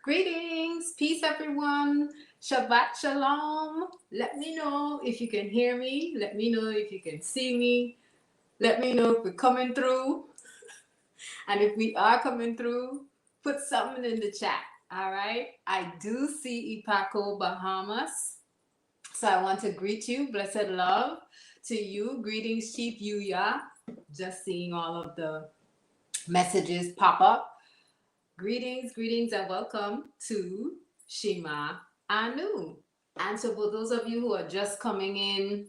Greetings, peace, everyone. Shabbat shalom. Let me know if you can hear me. Let me know if you can see me. Let me know if we're coming through. And if we are coming through, put something in the chat. All right. I do see Ipaco Bahamas. So I want to greet you. Blessed love to you. Greetings, Chief Yuya. Just seeing all of the messages pop up. Greetings, and welcome to Shema Anu. And so, for those of you who are just coming in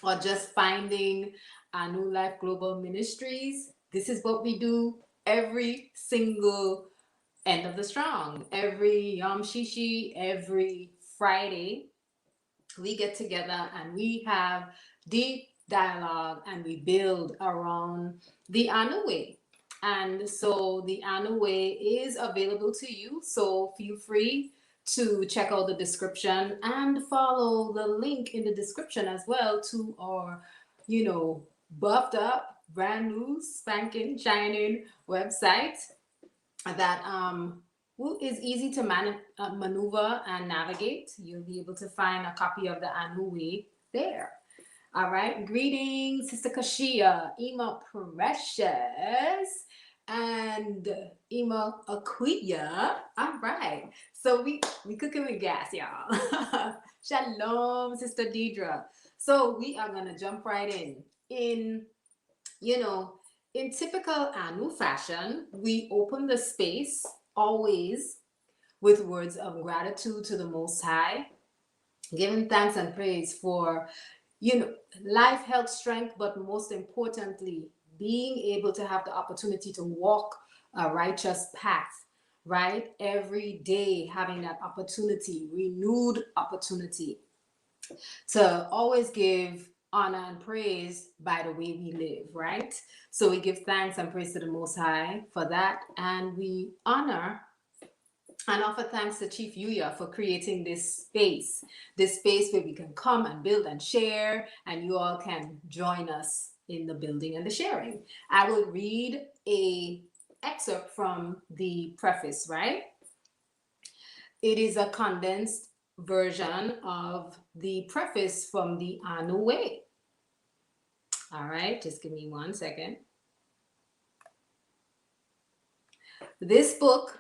or just finding Anu Life Global Ministries, this is what we do every single end of the strong, every Yom Shishi, every Friday. We get together and we have deep dialogue and we build around the Anu way. And so the Anu way is available to you. So feel free to check out the description and follow the link in the description as well to our, buffed up, brand new, spanking, shining website that is easy to maneuver and navigate. You'll be able to find a copy of the Anu way there. All right. Greetings, Sister Kashiya, Ema Precious, and Ema Akuya. All right. So we cooking with gas, y'all. Shalom, Sister Deidre. So we are gonna jump right in typical Anu fashion, we open the space always with words of gratitude to the Most High, giving thanks and praise for life, health, strength, but most importantly, being able to have the opportunity to walk a righteous path, right? Every day having that opportunity, renewed opportunity to always give honor and praise by the way we live, right? So we give thanks and praise to the Most High for that, and we honor and offer thanks to Chief Yuya for creating this space where we can come and build and share, and you all can join us in the building and the sharing. I will read a excerpt from the preface, right? It is a condensed version of the preface from the Anu Way. All right, just give me 1 second. This book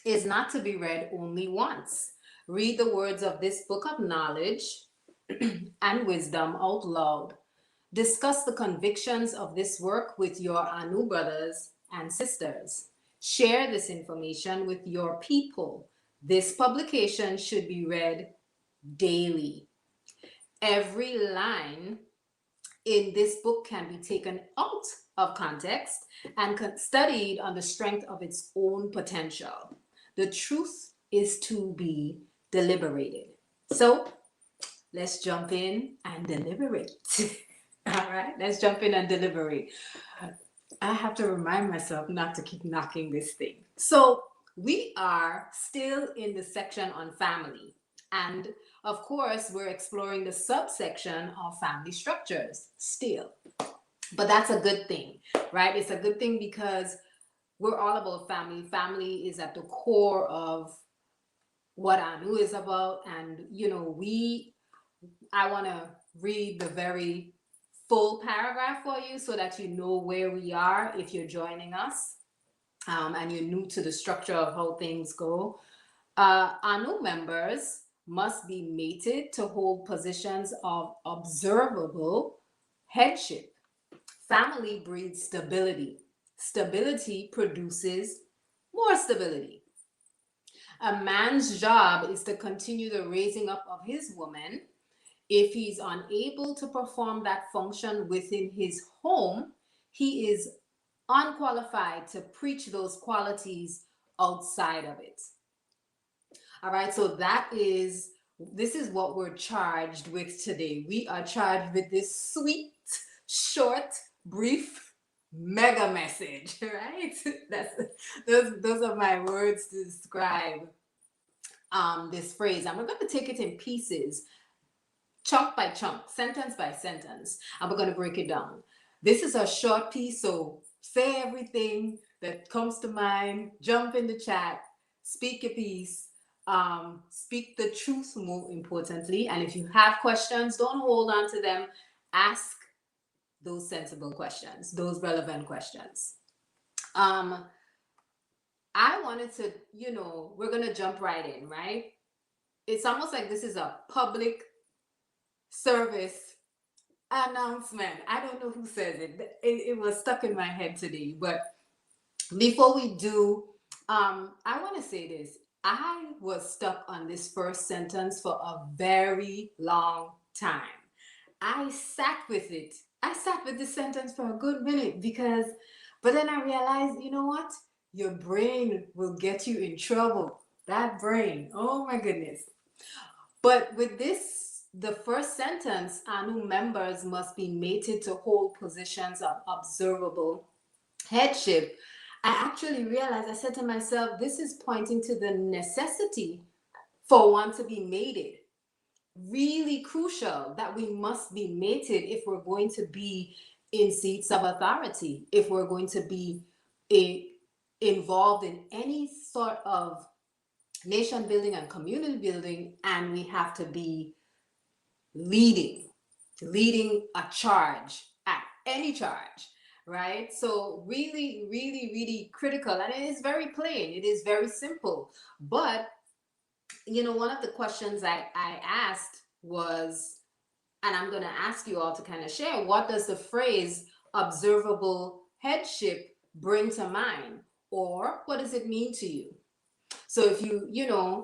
is not to be read only once. Read the words of this book of knowledge and wisdom out loud. Discuss the convictions of this work with your Anu brothers and sisters. Share this information with your people. This publication should be read daily. Every line in this book can be taken out of context and studied on the strength of its own potential. The truth is to be deliberated. So let's jump in and deliberate. All right, let's jump in and deliberate. I have to remind myself not to keep knocking this thing. So we are still in the section on family. And of course, we're exploring the subsection of family structures still. But that's a good thing, right? It's a good thing because we're all about family. Family is at the core of what Anu is about. And, I want to read the very full paragraph for you so that you know where we are if you're joining us and you're new to the structure of how things go. Anu members must be mated to hold positions of observable headship. Family breeds stability. Stability produces more stability. A man's job is to continue the raising up of his woman. If he's unable to perform that function within his home, he is unqualified to preach those qualities outside of it. All right, so this is what we're charged with today. We are charged with this sweet, short, brief, mega message, right? Those are my words to describe this phrase. And we're going to take it in pieces, chunk by chunk, sentence by sentence, and we're going to break it down. This is a short piece, so say everything that comes to mind, jump in the chat, speak your piece, speak the truth more importantly. And if you have questions, don't hold on to them. Ask those sensible questions, those relevant questions. Um, I wanted to, we're going to jump right in, right? It's almost like this is a public service announcement. I don't know who says it. It was stuck in my head today. But before we do, I want to say this. I was stuck on this first sentence for a very long time. I sat with it. I sat with this sentence for a good minute but then I realized, you know what? Your brain will get you in trouble. That brain. Oh my goodness. But with this, the first sentence, ANU members must be mated to hold positions of observable headship. I actually realized, I said to myself, this is pointing to the necessity for one to be mated. Really crucial that we must be mated if we're going to be in seats of authority, if we're going to be involved in any sort of nation building and community building, and we have to be leading a charge at any charge, right? So really, really, really critical. And it is very plain, it is very simple. But one of the questions I asked was, and I'm going to ask you all to kind of share, what does the phrase observable headship bring to mind? Or what does it mean to you? So if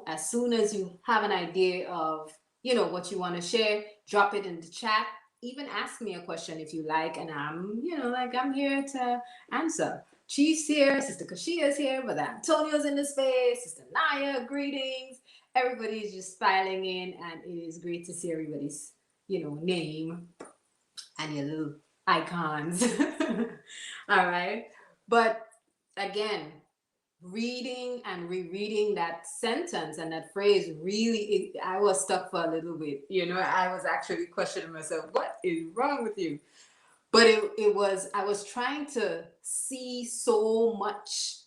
as soon as you have an idea of, what you want to share, drop it in the chat. Even ask me a question if you like, and I'm here to answer. Chief's here, Sister Kashiya's here, Brother Antonio's in the space, Sister Naya, greetings. Everybody's just filing in, and it is great to see everybody's, name and your little icons. All right. But again, reading and rereading that sentence and that phrase really, I was stuck for a little bit. I was actually questioning myself, what is wrong with you? But I was trying to see so much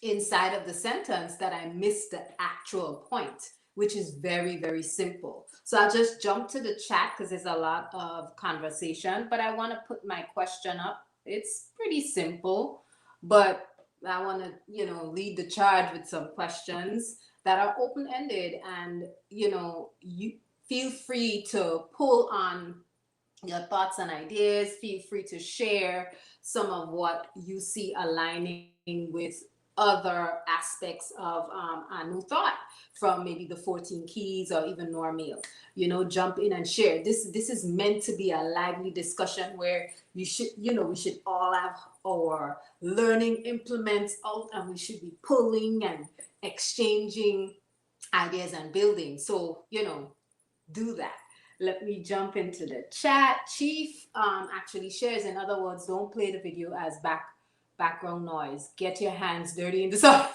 inside of the sentence that I missed the actual point, which is very, very simple. So I'll just jump to the chat because there's a lot of conversation, but I want to put my question up. It's pretty simple, but I want to, lead the charge with some questions that are open-ended, and, you feel free to pull on your thoughts and ideas. Feel free to share some of what you see aligning with other aspects of a new thought from maybe the 14 keys or even Normeal. Jump in and share. This is meant to be a lively discussion where we should all have our learning implements out, and we should be pulling and exchanging ideas and building. So, do that. Let me jump into the chat. Chief actually shares, in other words, don't play the video as background noise. Get your hands dirty in the sun.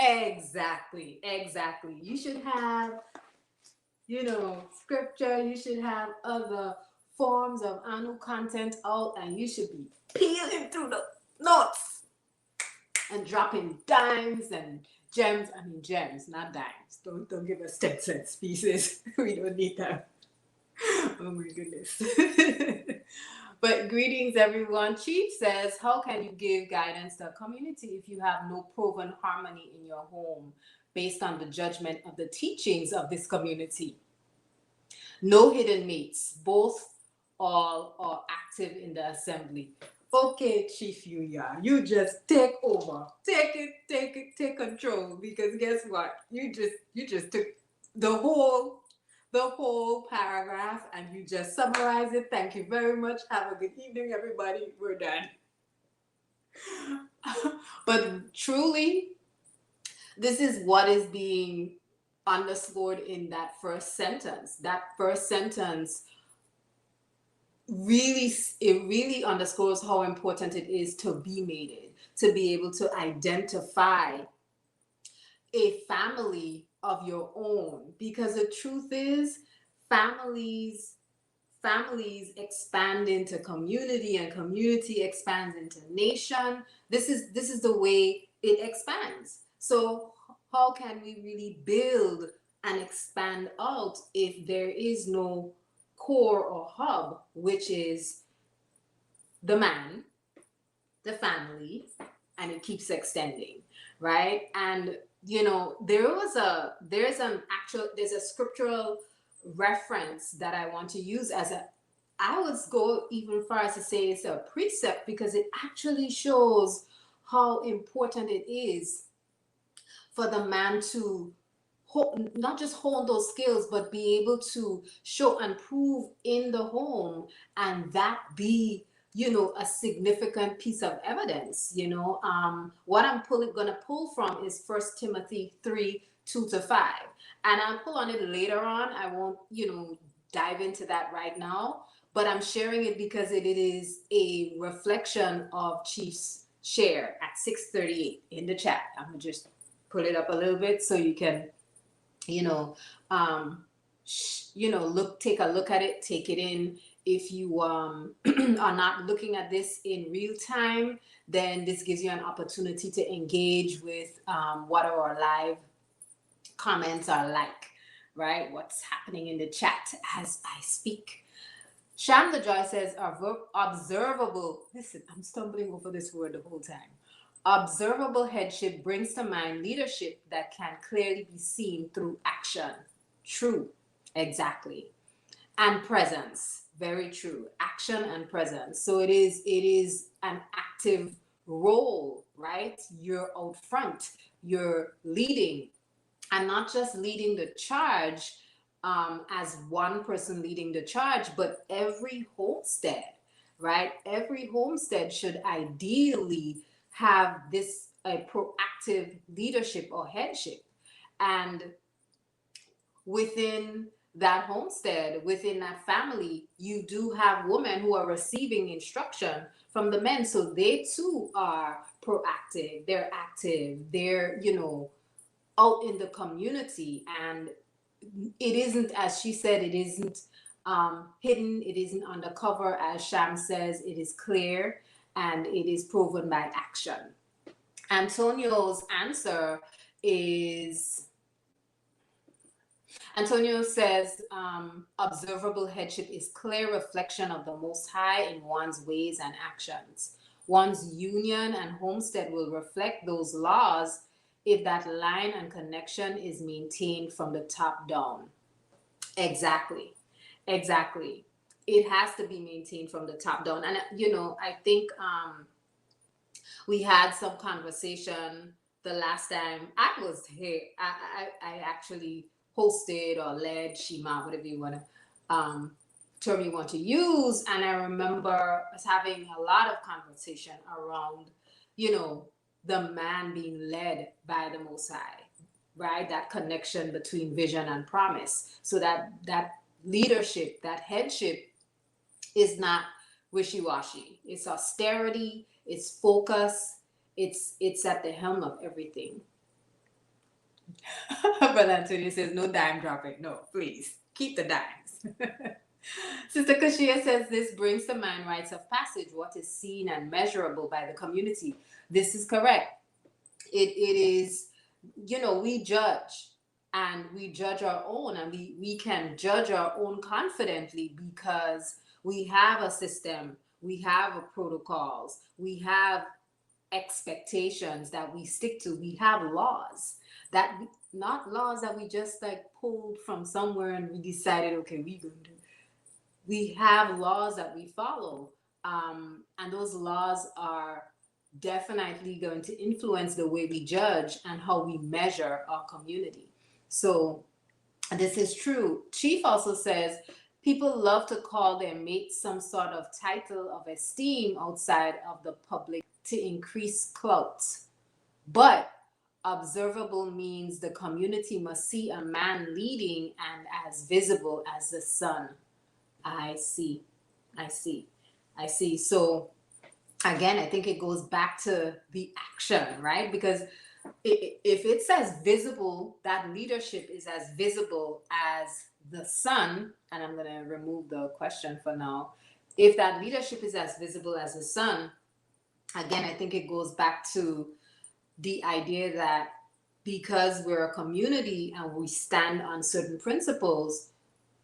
Exactly. You should have, scripture. You should have other forms of Anu content out, and you should be peeling through the notes and dropping dimes and gems. I mean gems, not dimes. Don't give us 10 cents pieces. We don't need that. Oh my goodness. But greetings, everyone. Chief says, how can you give guidance to a community if you have no proven harmony in your home based on the judgment of the teachings of this community? No hidden mates, both all are active in the assembly. Okay, Chief Yuya, you just take over. Take control, because guess what? You just took the whole paragraph and you just summarize it. Thank you very much. Have a good evening, everybody. We're done. But truly, this is what is being underscored in that first sentence. That first sentence really underscores how important it is to be mated, to be able to identify a family of your own, because the truth is, families families expand into community, and community expands into nation. This is the way it expands. So how can we really build and expand out if there is no core or hub, which is the man, the family, and it keeps extending, right? And there's a scriptural reference that I want to use as a, I would go even far as to say it's a precept, because it actually shows how important it is for the man to not just hold those skills, but be able to show and prove in the home, and that be, a significant piece of evidence. What I'm gonna pull from is First Timothy 3:2-5, and I'll pull on it later on. I won't, dive into that right now, but I'm sharing it because it is a reflection of Chief's share at 6:38 in the chat. I'm gonna just pull it up a little bit so you can take a look at it, take it in. If you are not looking at this in real time, then this gives you an opportunity to engage with what our live comments are like, right? What's happening in the chat as I speak. Sham the Joy says, observable, listen, I'm stumbling over this word the whole time. Observable headship brings to mind leadership that can clearly be seen through action. True, exactly. And presence, very true. Action and presence. So it is an active role, right? You're out front, you're leading, and not just leading the charge as one person leading the charge, but every homestead, right? Every homestead should ideally have this a proactive leadership or headship. And within that homestead, within that family, you do have women who are receiving instruction from the men. So they too are proactive, they're active, they're, out in the community. And it isn't, as she said, it isn't hidden, it isn't undercover. As Sham says, it is clear and it is proven by action. Antonio's answer is, Antonio says, observable headship is clear reflection of the Most High in one's ways and actions. One's union and homestead will reflect those laws if that line and connection is maintained from the top down. Exactly. It has to be maintained from the top down. And, I think we had some conversation the last time I was here. I actually hosted or led SHEMA, whatever you want to term you want to use. And I remember us having a lot of conversation around, the man being led by the Most High, right? That connection between vision and promise. So that leadership, that headship is not wishy-washy. It's austerity, it's focus, it's at the helm of everything. Brother Antonio says, no dime dropping. No, please, keep the dimes. Sister Kashiya says, this brings to mind rites of passage, what is seen and measurable by the community. This is correct. It is, we judge, and we judge our own, and we can judge our own confidently because we have a system, we have protocols, we have expectations that we stick to, we have laws that, not laws that we just like pulled from somewhere and we decided, okay, we're going to. We have laws that we follow, and those laws are definitely going to influence the way we judge and how we measure our community. So this is true. Chief also says, people love to call their mates some sort of title of esteem outside of the public to increase clout. But observable means the community must see a man leading and as visible as the sun. I see. So again, I think it goes back to the action, right? Because if it's as visible, that leadership is as visible as the sun, and I'm going to remove the question for now, if that leadership is as visible as the sun, again, I think it goes back to the idea that because we're a community and we stand on certain principles,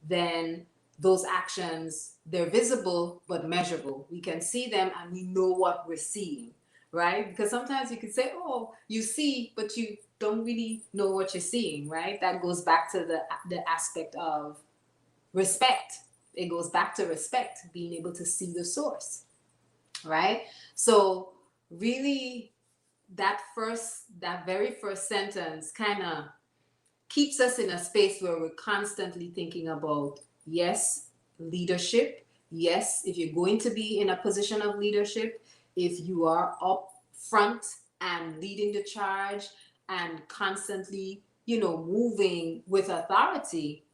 then those actions, they're visible but measurable. We can see them and we know what we're seeing, right? Because sometimes you could say, oh, you see, but you don't really know what you're seeing, right? That goes back to the aspect of respect. It goes back to respect, being able to see the source, right? So really, that very first sentence kind of keeps us in a space where we're constantly thinking about, yes, leadership. Yes, if you're going to be in a position of leadership, if you are up front and leading the charge and constantly, moving with authority,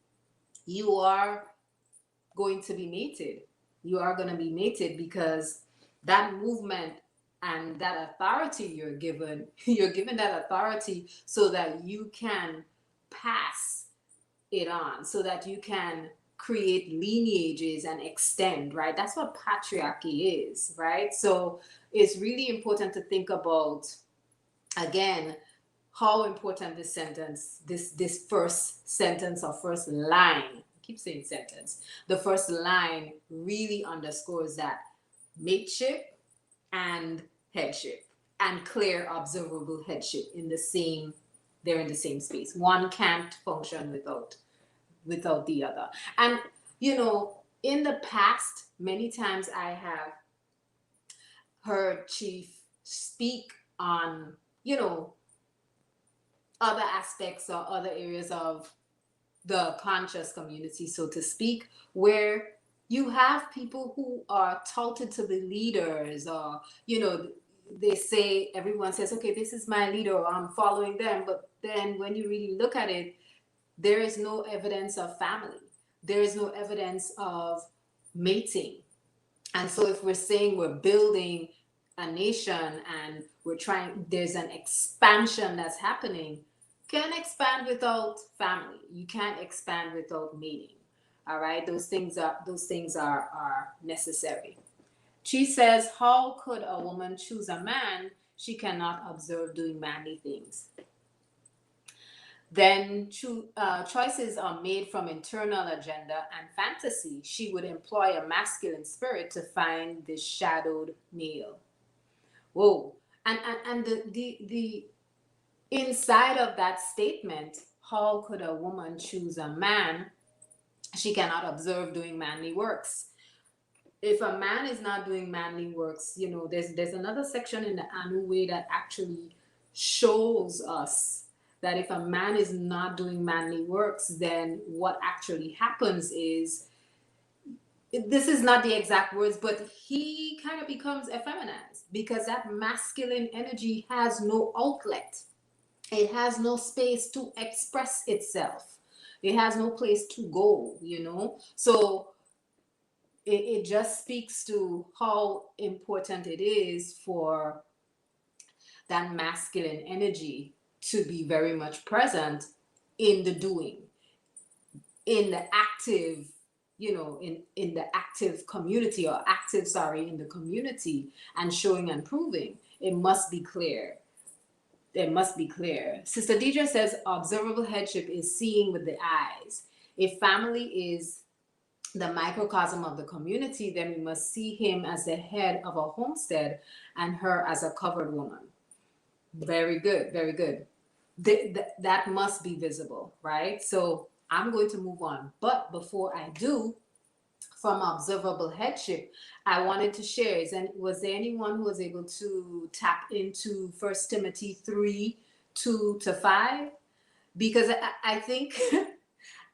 you are going to be mated. You are going to be mated because that movement and that authority you're given, you're given that authority so that you can pass it on, so that you can create lineages and extend, right? That's what patriarchy is, right? So it's really important to think about, again, how important this sentence, this first sentence or first line, I keep saying sentence, the first line really underscores that mateship and headship and clear observable headship they're in the same space. One can't function without the other. And in the past, many times I have heard Chief speak on, other aspects or other areas of the conscious community, so to speak, where you have people who are touted to be leaders, or they say, everyone says, okay, this is my leader, or I'm following them, but then when you really look at it, there is no evidence of family, there is no evidence of mating. And so if we're saying we're building a nation and there's an expansion that's happening, can't expand without family. You can't expand without mating. All right, those things are necessary. She says, how could a woman choose a man she cannot observe doing manly things? Then choices are made from internal agenda and fantasy. She would employ a masculine spirit to find this shadowed male. Whoa. And the inside of that statement, how could a woman choose a man she cannot observe doing manly works? If a man is not doing manly works, there's another section in the Anu Way that actually shows us that if a man is not doing manly works, then what actually happens is, this is not the exact words, but he kind of becomes effeminized because that masculine energy has no outlet. It has no space to express itself. It has no place to go, So it just speaks to how important it is for that masculine energy to be very much present in the doing, in the active, in the active community, or active, sorry, in the community, and showing and proving. It must be clear. It must be clear. Sister Deidre says observable headship is seeing with the eyes. If family is the microcosm of the community, then we must see him as the head of a homestead and her as a covered woman. Very good, very good. That must be visible, right? So I'm going to move on. But before I do, from observable headship, I wanted to share, was there anyone who was able to tap into 1 Timothy 3:2-5? Because I think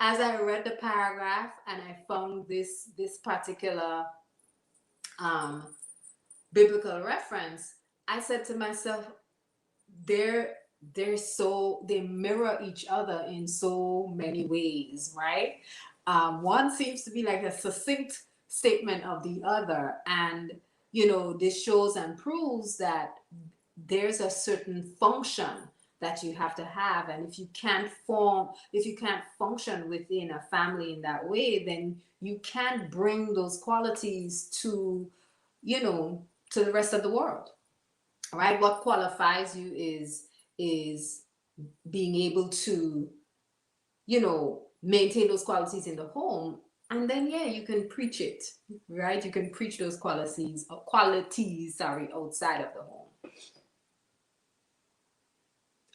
as I read the paragraph and I found this particular biblical reference, I said to myself, they mirror each other in so many ways, right? One seems to be like a succinct statement of the other, and this shows and proves that there's a certain function that you have to have. And if you can't function within a family in that way, then you can't bring those qualities to, to the rest of the world. Right? What qualifies you is being able to, maintain those qualities in the home. And then, yeah, you can preach it, right? You can preach those qualities, outside of the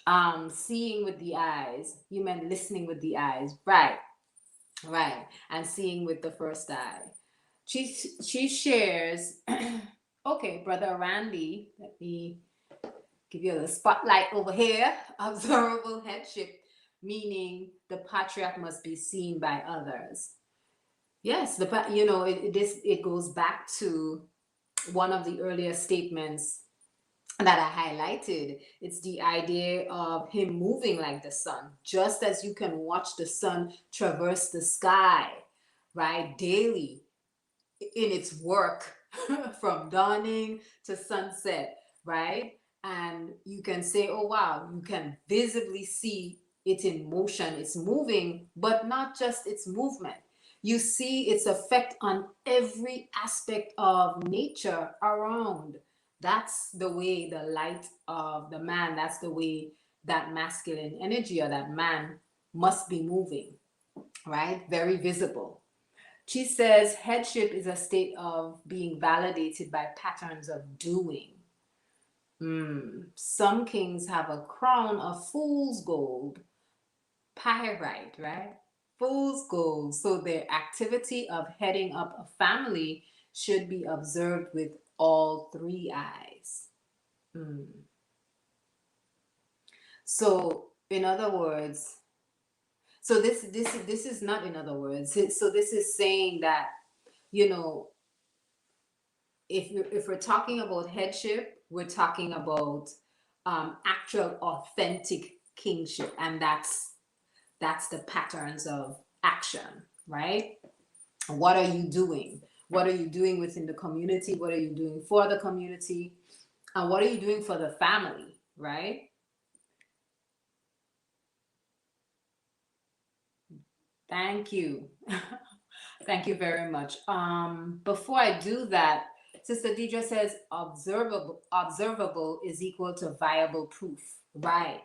home. Seeing with the eyes. You meant listening with the eyes, right? Right. And seeing with the first eye. She shares. Okay, brother Randy. Let me give you a spotlight over here. Observable headship, meaning the patriarch must be seen by others. Yes, it goes back to one of the earlier statements that I highlighted. It's the idea of him moving like the sun, just as you can watch the sun traverse the sky, right, daily in its work from dawning to sunset, right? And you can say, oh, wow, you can visibly see it in motion. It's moving, but not just its movement. You see its effect on every aspect of nature around. That's the way the light of the man, that's the way that masculine energy or that man must be moving, right? Very visible. She says headship is a state of being validated by patterns of doing. Some kings have a crown of fool's gold, pyrite, right? Fool's gold. So their activity of heading up a family should be observed with all three eyes. So, in other words, so this is not in other words. So this is saying that, if we're talking about headship, we're talking about actual authentic kingship, and that's the patterns of action, right? What are you doing? What are you doing within the community? What are you doing for the community? And what are you doing for the family, right? Thank you. Thank you very much. Before I do that, Sister Deidre says observable is equal to viable proof. Right.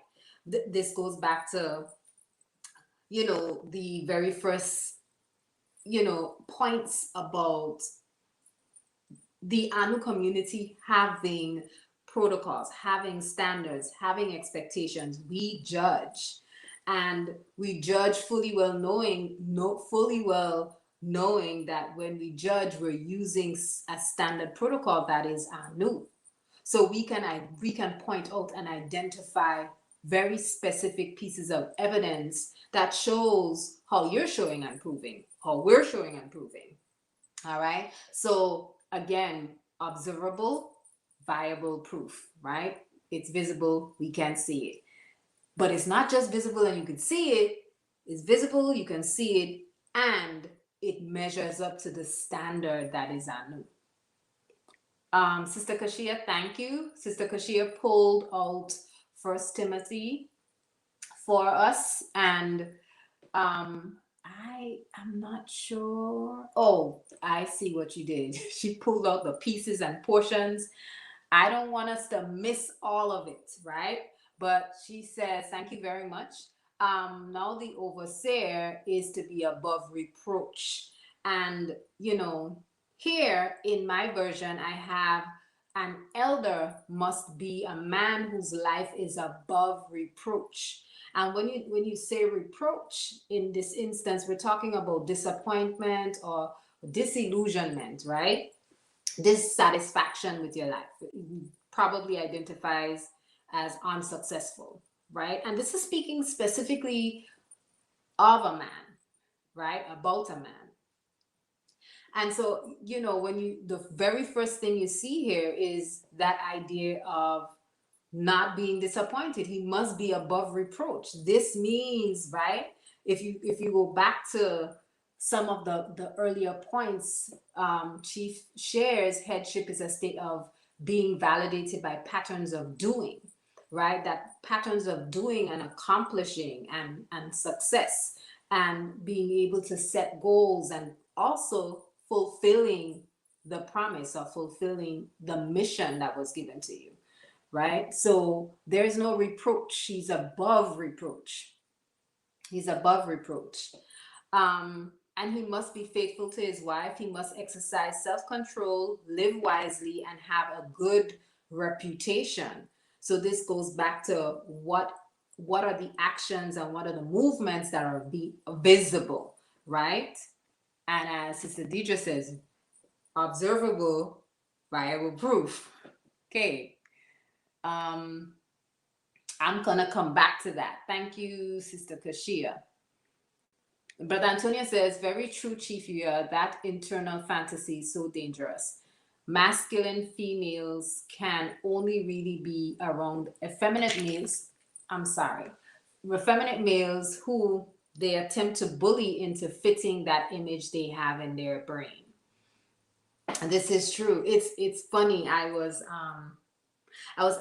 This goes back to, the very first, points about the Anu community having protocols, having standards, having expectations. We judge. And we judge fully well knowing that when we judge, we're using a standard protocol that is Anu. So we can point out and identify very specific pieces of evidence that shows how you're showing and proving, how we're showing and proving. All right. So again, observable, viable proof, right? It's visible, we can see it. But it's not just visible and you can see it. It's visible, you can see it, and it measures up to the standard that is Anu. Sister Kashiya, thank you. Sister Kashiya pulled out 1 Timothy for us, and I am not sure. Oh, I see what you did. She pulled out the pieces and portions. I don't want us to miss all of it, right? But she says, thank you very much. Now the overseer is to be above reproach. And, here in my version, I have an elder must be a man whose life is above reproach. And when you say reproach in this instance, we're talking about disappointment or disillusionment, right? Dissatisfaction with your life. It probably identifies as unsuccessful, right? And this is speaking specifically of a man, right? About a man. And so, the very first thing you see here is that idea of not being disappointed. He must be above reproach. This means, right? If you go back to some of the earlier points, Chief shares headship is a state of being validated by patterns of doing. right? That patterns of doing and accomplishing and success and being able to set goals and also fulfilling the promise or fulfilling the mission that was given to you, right? So there's no reproach. He's above reproach. He's above reproach. And he must be faithful to his wife. He must exercise self control, live wisely, and have a good reputation. So this goes back to what are the actions and what are the movements that are visible, right? And as Sister Deidre says, observable, viable proof. Okay. Um, I'm gonna come back to that. Thank you, Sister Kashiya. But Antonia says, very true, Chief Yuya, that internal fantasy is so dangerous. Masculine females can only really be around effeminate males. I'm sorry. Effeminate males who they attempt to bully into fitting that image they have in their brain. And this is true. It's funny. I was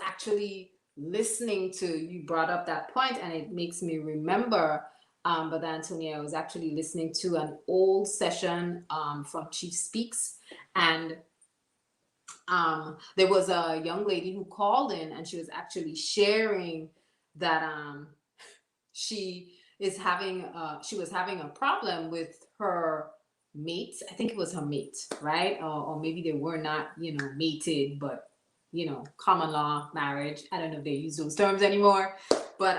actually listening to you brought up that point, and it makes me remember. But Antonia, I was actually listening to an old session from Chief Speaks, and there was a young lady who called in, and she was actually sharing that she was having a problem with her mate. I think it was her mate, right? Or maybe they were not, mated, but common law marriage. I don't know if they use those terms anymore, but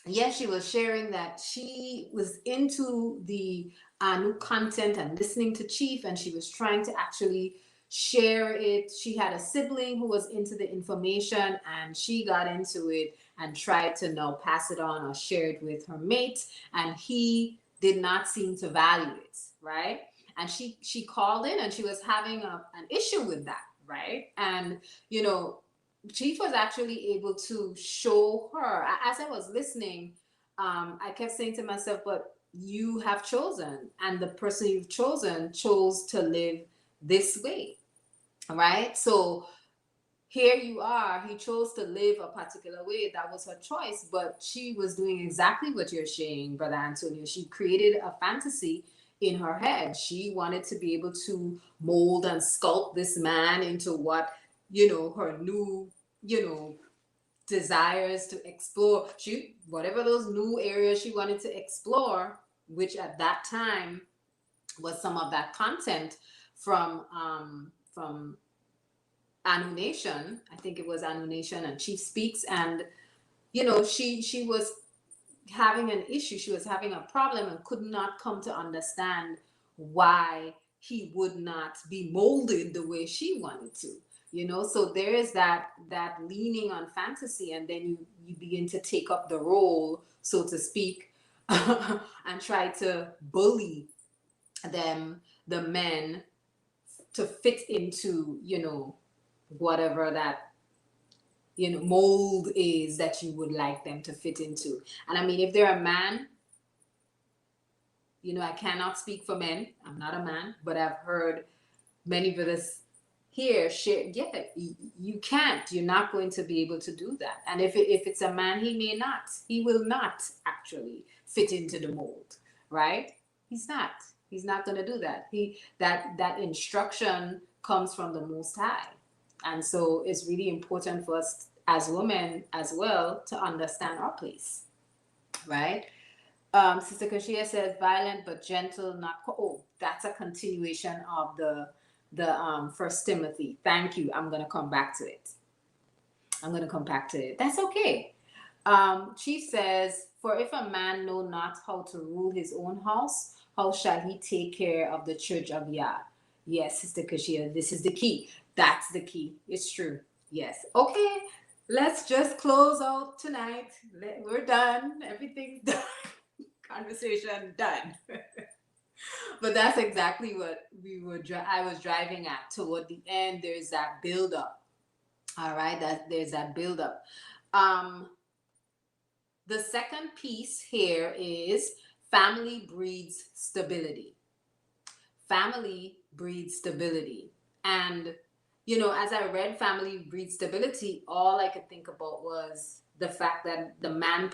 yeah, she was sharing that she was into the new content and listening to Chief, and she was trying to actually share it. She had a sibling who was into the information, and she got into it and tried to now pass it on or share it with her mate, and he did not seem to value it, right? And she called in, and she was having an issue with that, right? And Chief was actually able to show her. As I was listening, I kept saying to myself, but you have chosen, and the person you've chosen chose to live this way, right? So here you are. He chose to live a particular way. That was her choice, but she was doing exactly what you're saying, Brother Antonio. She created a fantasy in her head. She wanted to be able to mold and sculpt this man into what her new desires to explore. She whatever those new areas she wanted to explore, which at that time was some of that content from Anu Nation. I think it was Anu Nation and Chief Speaks, and she was having an issue. She was having a problem and could not come to understand why he would not be molded the way she wanted to. So there is that leaning on fantasy, and then you begin to take up the role, so to speak, and try to bully the men to fit into whatever that mold is that you would like them to fit into. And I mean, if they're a man, I cannot speak for men. I'm not a man, but I've heard many brothers here share, yeah, you can't. You're not going to be able to do that. And if it's a man, he will not actually fit into the mold, right? He's not going to do that. That instruction comes from the Most High. And so it's really important for us as women as well to understand our place, right? Sister Kashiya says, violent but gentle, not. That's a continuation of the First Timothy. Thank you. I'm gonna come back to it. That's okay. Chief says, for if a man know not how to rule his own house, how shall he take care of the church of Yah? Yes, Sister Kashiya, this is the key. That's the key. It's true. Yes. Okay. Let's just close out tonight. We're done. Everything's done. Conversation done. But that's exactly what I was driving at. Toward the end, there's that build up. All right, there's that build up. The second piece here is family breeds stability. Family breeds stability. And as I read Family Breed Stability, all I could think about was the fact that the man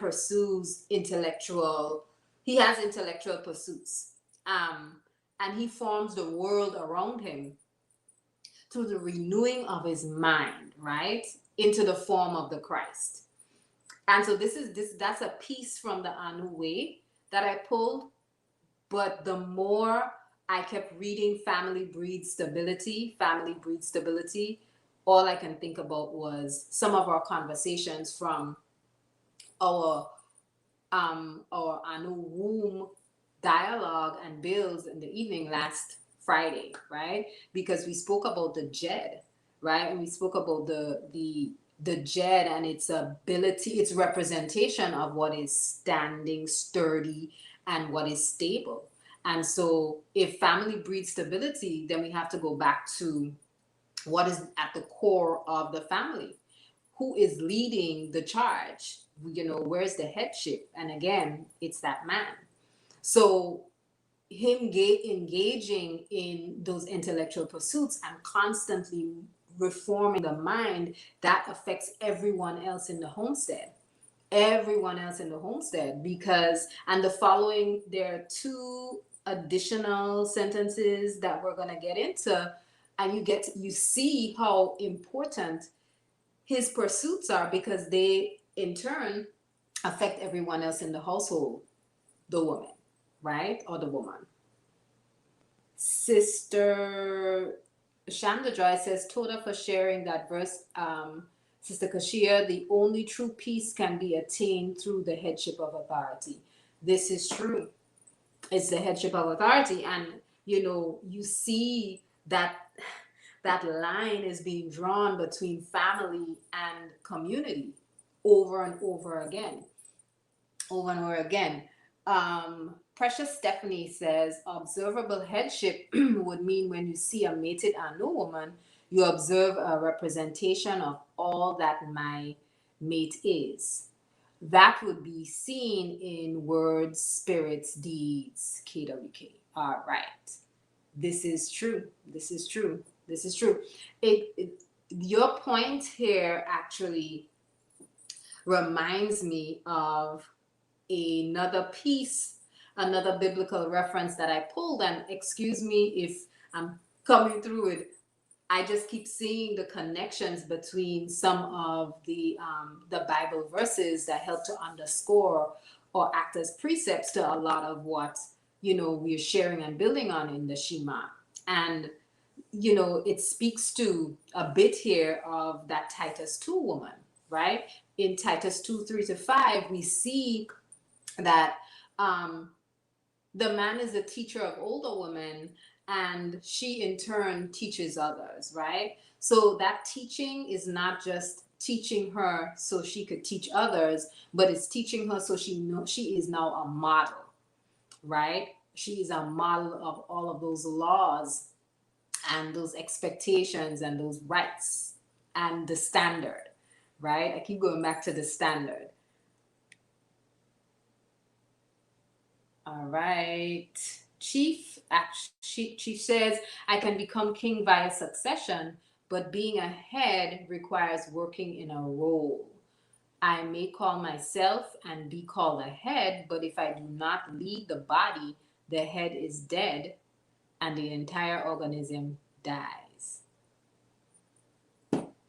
he has intellectual pursuits. And he forms the world around him through the renewing of his mind, right? Into the form of the Christ. And so that's a piece from the Anu Way that I pulled. But the more I kept reading Family Breed Stability, all I can think about was some of our conversations from our Anu Womb dialogue and bills in the evening last Friday, right? Because we spoke about the Jed, right? And we spoke about the Jed and its ability, its representation of what is standing, sturdy, and what is stable. And so if family breeds stability, then we have to go back to what is at the core of the family. Who is leading the charge? Where's the headship? And again, it's that man. So him engaging in those intellectual pursuits and constantly reforming the mind, that affects everyone else in the homestead. Because, and the following, there are two additional sentences that we're going to get into, and you see how important his pursuits are, because they in turn affect everyone else in the household, the woman, right? Or the woman. Sister Shanda Joy says, Toda for sharing that verse. Sister Kashiya, the only true peace can be attained through the headship of authority. This is true. It's the headship of authority. And, you see that line is being drawn between family and community over and over again. Precious Stephanie says, observable headship would mean when you see a mated Anu woman, you observe a representation of all that my mate is. That would be seen in words, spirits, deeds, KWK. All right. This is true. Your point here actually reminds me of another piece, another biblical reference that I pulled. And excuse me if I'm coming through it. I just keep seeing the connections between some of the Bible verses that help to underscore or act as precepts to a lot of what we're sharing and building on in the Shema. And it speaks to a bit here of that Titus 2 woman, right? In Titus 2:3-5, we see that the man is a teacher of older women, and she in turn teaches others, right? So that teaching is not just teaching her so she could teach others, but it's teaching her so she is now a model, right? She is a model of all of those laws and those expectations and those rights and the standard, right? I keep going back to the standard. All right. Chief says, I can become king via succession, but being a head requires working in a role. I may call myself and be called a head, but if I do not lead the body, the head is dead and the entire organism dies.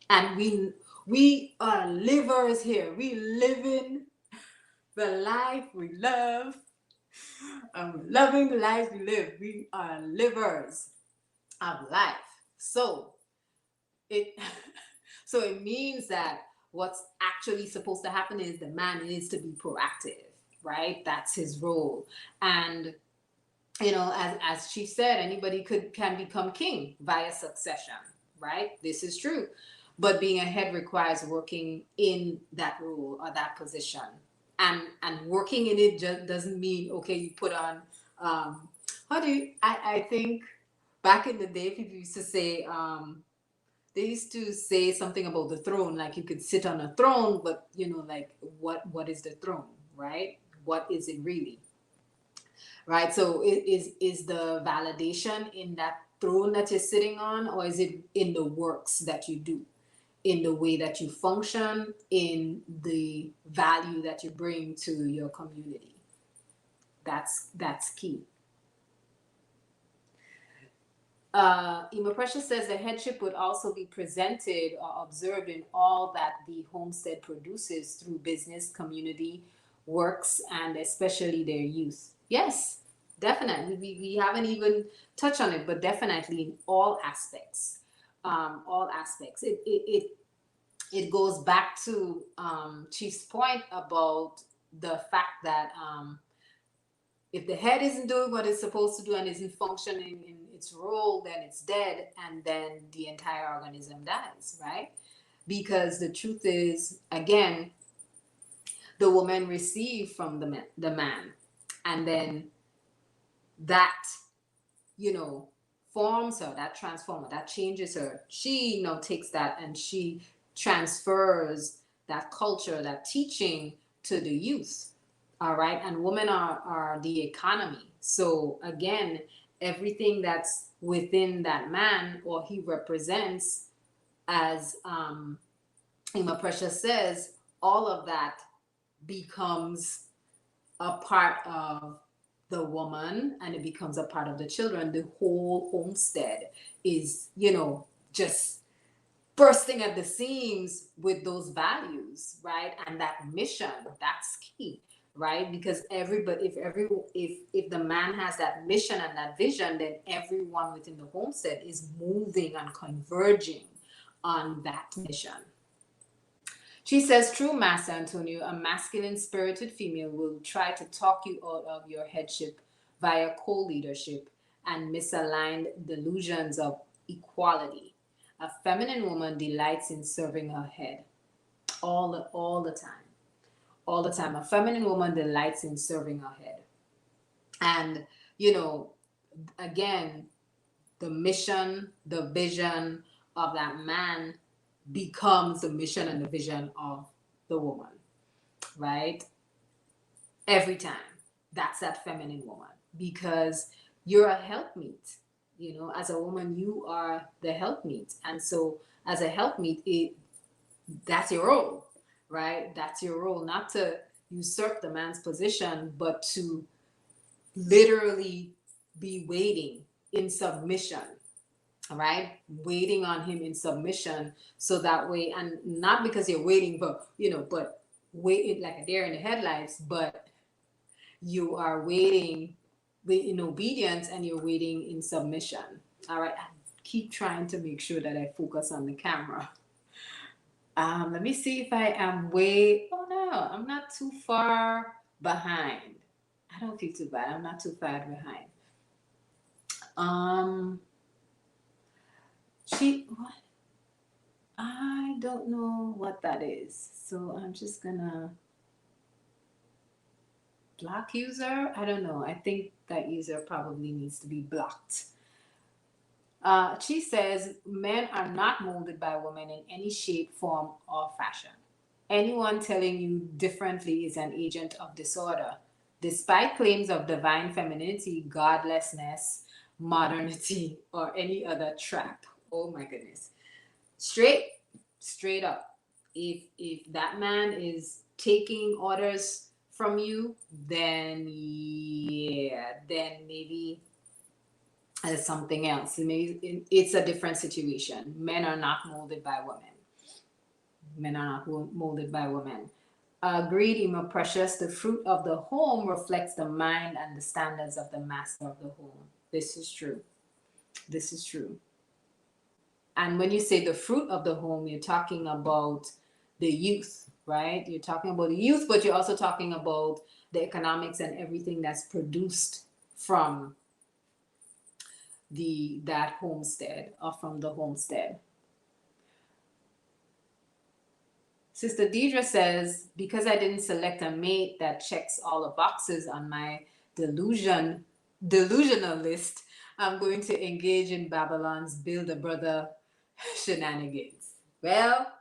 And we are livers here. We live in the life we love. Loving the life we live. We are livers of life. So it means that what's actually supposed to happen is the man needs to be proactive, right? That's his role. And as she said, anybody can become king via succession, right? This is true. But being a head requires working in that role or that position. And working in it just doesn't mean, okay, you put on, I think back in the day, people used to say, they used to say something about the throne, like you could sit on a throne, but like what is the throne, right? What is it really? Right? So it is the validation in that throne that you're sitting on, or is it in the works that you do, in the way that you function, in the value that you bring to your community? That's key. Ima Precious says the headship would also be presented or observed in all that the homestead produces through business, community, works, and especially their youth. Yes, definitely. We haven't even touched on it, but definitely in all aspects. All aspects. It goes back to Chief's point about the fact that if the head isn't doing what it's supposed to do and isn't functioning in its role, then it's dead, and then the entire organism dies, right? Because the truth is, again, the woman received from the man, and then that, forms her, that transforms her, that changes her. She now takes that and she transfers that culture, that teaching to the youth. All right. And women are the economy. So again, everything that's within that man, or he represents, as Ima Precious says, all of that becomes a part of the woman, and it becomes a part of the children. The whole homestead is, just bursting at the seams with those values, right? And that mission, that's key, right? Because everybody, if the man has that mission and that vision, then everyone within the homestead is moving and converging on that mission. She says, true, Master Antonio, a masculine spirited female will try to talk you out of your headship via co-leadership and misaligned delusions of equality. A feminine woman delights in serving her head all the time. All the time. A feminine woman delights in serving her head. And, again, the mission, the vision of that man becomes the mission and the vision of the woman, right? Every time. That's that feminine woman, because you're a helpmeet. As a woman, you are the helpmeet. And so as a helpmeet, that's your role, right? That's your role, not to usurp the man's position, but to literally be waiting in submission, right? Waiting on him in submission, so that way, and not because you're waiting, but but waiting like a deer in the headlights, but you are waiting in obedience, and you're waiting in submission. All right, I keep trying to make sure that I focus on the camera. Let me see if I am oh no, I'm not too far behind. I don't feel too bad. I'm not too far behind. What? I don't know what that is. So I'm just gonna block user. I don't know. I think that user probably needs to be blocked. She says, men are not molded by women in any shape, form, or fashion. Anyone telling you differently is an agent of disorder, despite claims of divine femininity, godlessness, modernity, or any other trap. Oh my goodness. Straight up. If that man is taking orders from you, then maybe it's something else. Maybe it's a different situation. Men are not molded by women. Men are not molded by women. Agreed, Ima Precious. The fruit of the home reflects the mind and the standards of the master of the home. This is true. This is true. And when you say the fruit of the home, you're talking about the youth, right? You're talking about the youth, but you're also talking about the economics and everything that's produced from that homestead, or from the homestead. Sister Deidre says, because I didn't select a mate that checks all the boxes on my delusional list, I'm going to engage in Babylon's build a brother shenanigans. Well,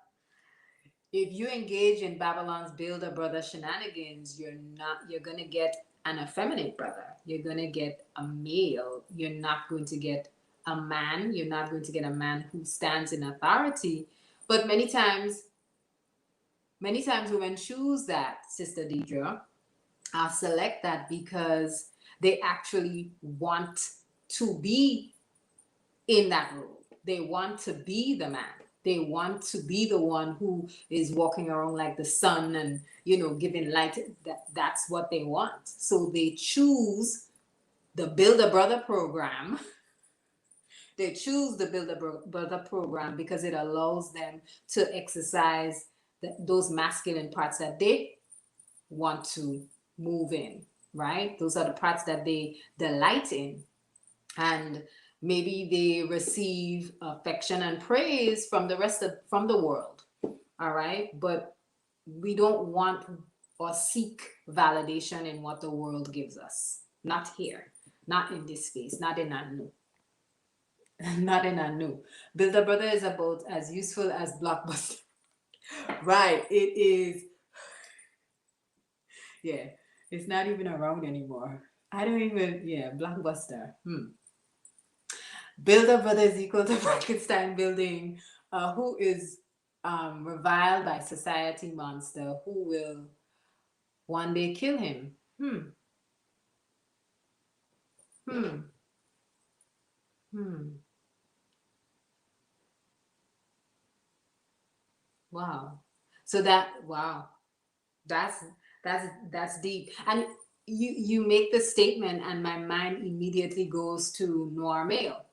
if you engage in Babylon's build a brother shenanigans, you're going to get an effeminate brother. You're going to get a male. You're not going to get a man. You're not going to get a man who stands in authority. But many times women choose that, Sister Deidre, select that because they actually want to be in that role. They want to be the man. They want to be the one who is walking around like the sun and, giving light. That's what they want. So they choose the Build a Brother program. They choose the Build a Brother program because it allows them to exercise those masculine parts that they want to move in, right? Those are the parts that they delight in. And maybe they receive affection and praise from from the world. All right. But we don't want or seek validation in what the world gives us. Not here, not in this space, not in our new. Not in our new. Build a Brother is about as useful as Blockbuster. Right. It is. Yeah. It's not even around anymore. I don't even, yeah, Blockbuster. Build a Brother is equal to Frankenstein building, who is reviled by society monster who will one day kill him. Hmm. Hmm. Hmm. Wow. So wow. That's that's deep. And you make the statement and my mind immediately goes to noir male,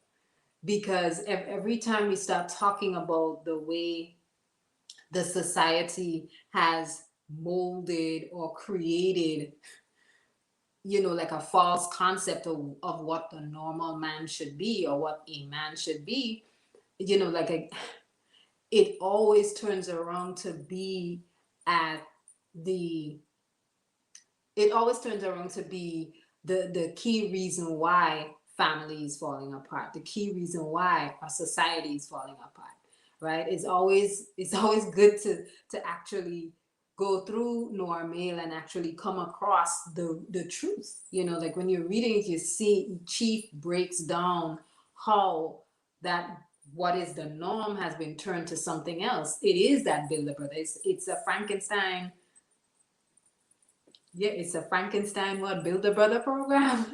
because every time we start talking about the way the society has molded or created, like a false concept of what the normal man should be or what a man should be, like it always turns around to be at the it always turns around to be the key reason why family is falling apart, the key reason why our society is falling apart, right? It's always good to actually go through noir male and actually come across the truth. Like when you're reading it, you see Chief breaks down how that what is the norm has been turned to something else. It is that Builder Brother. It's a Frankenstein. Yeah, it's a Frankenstein what Build a Brother program,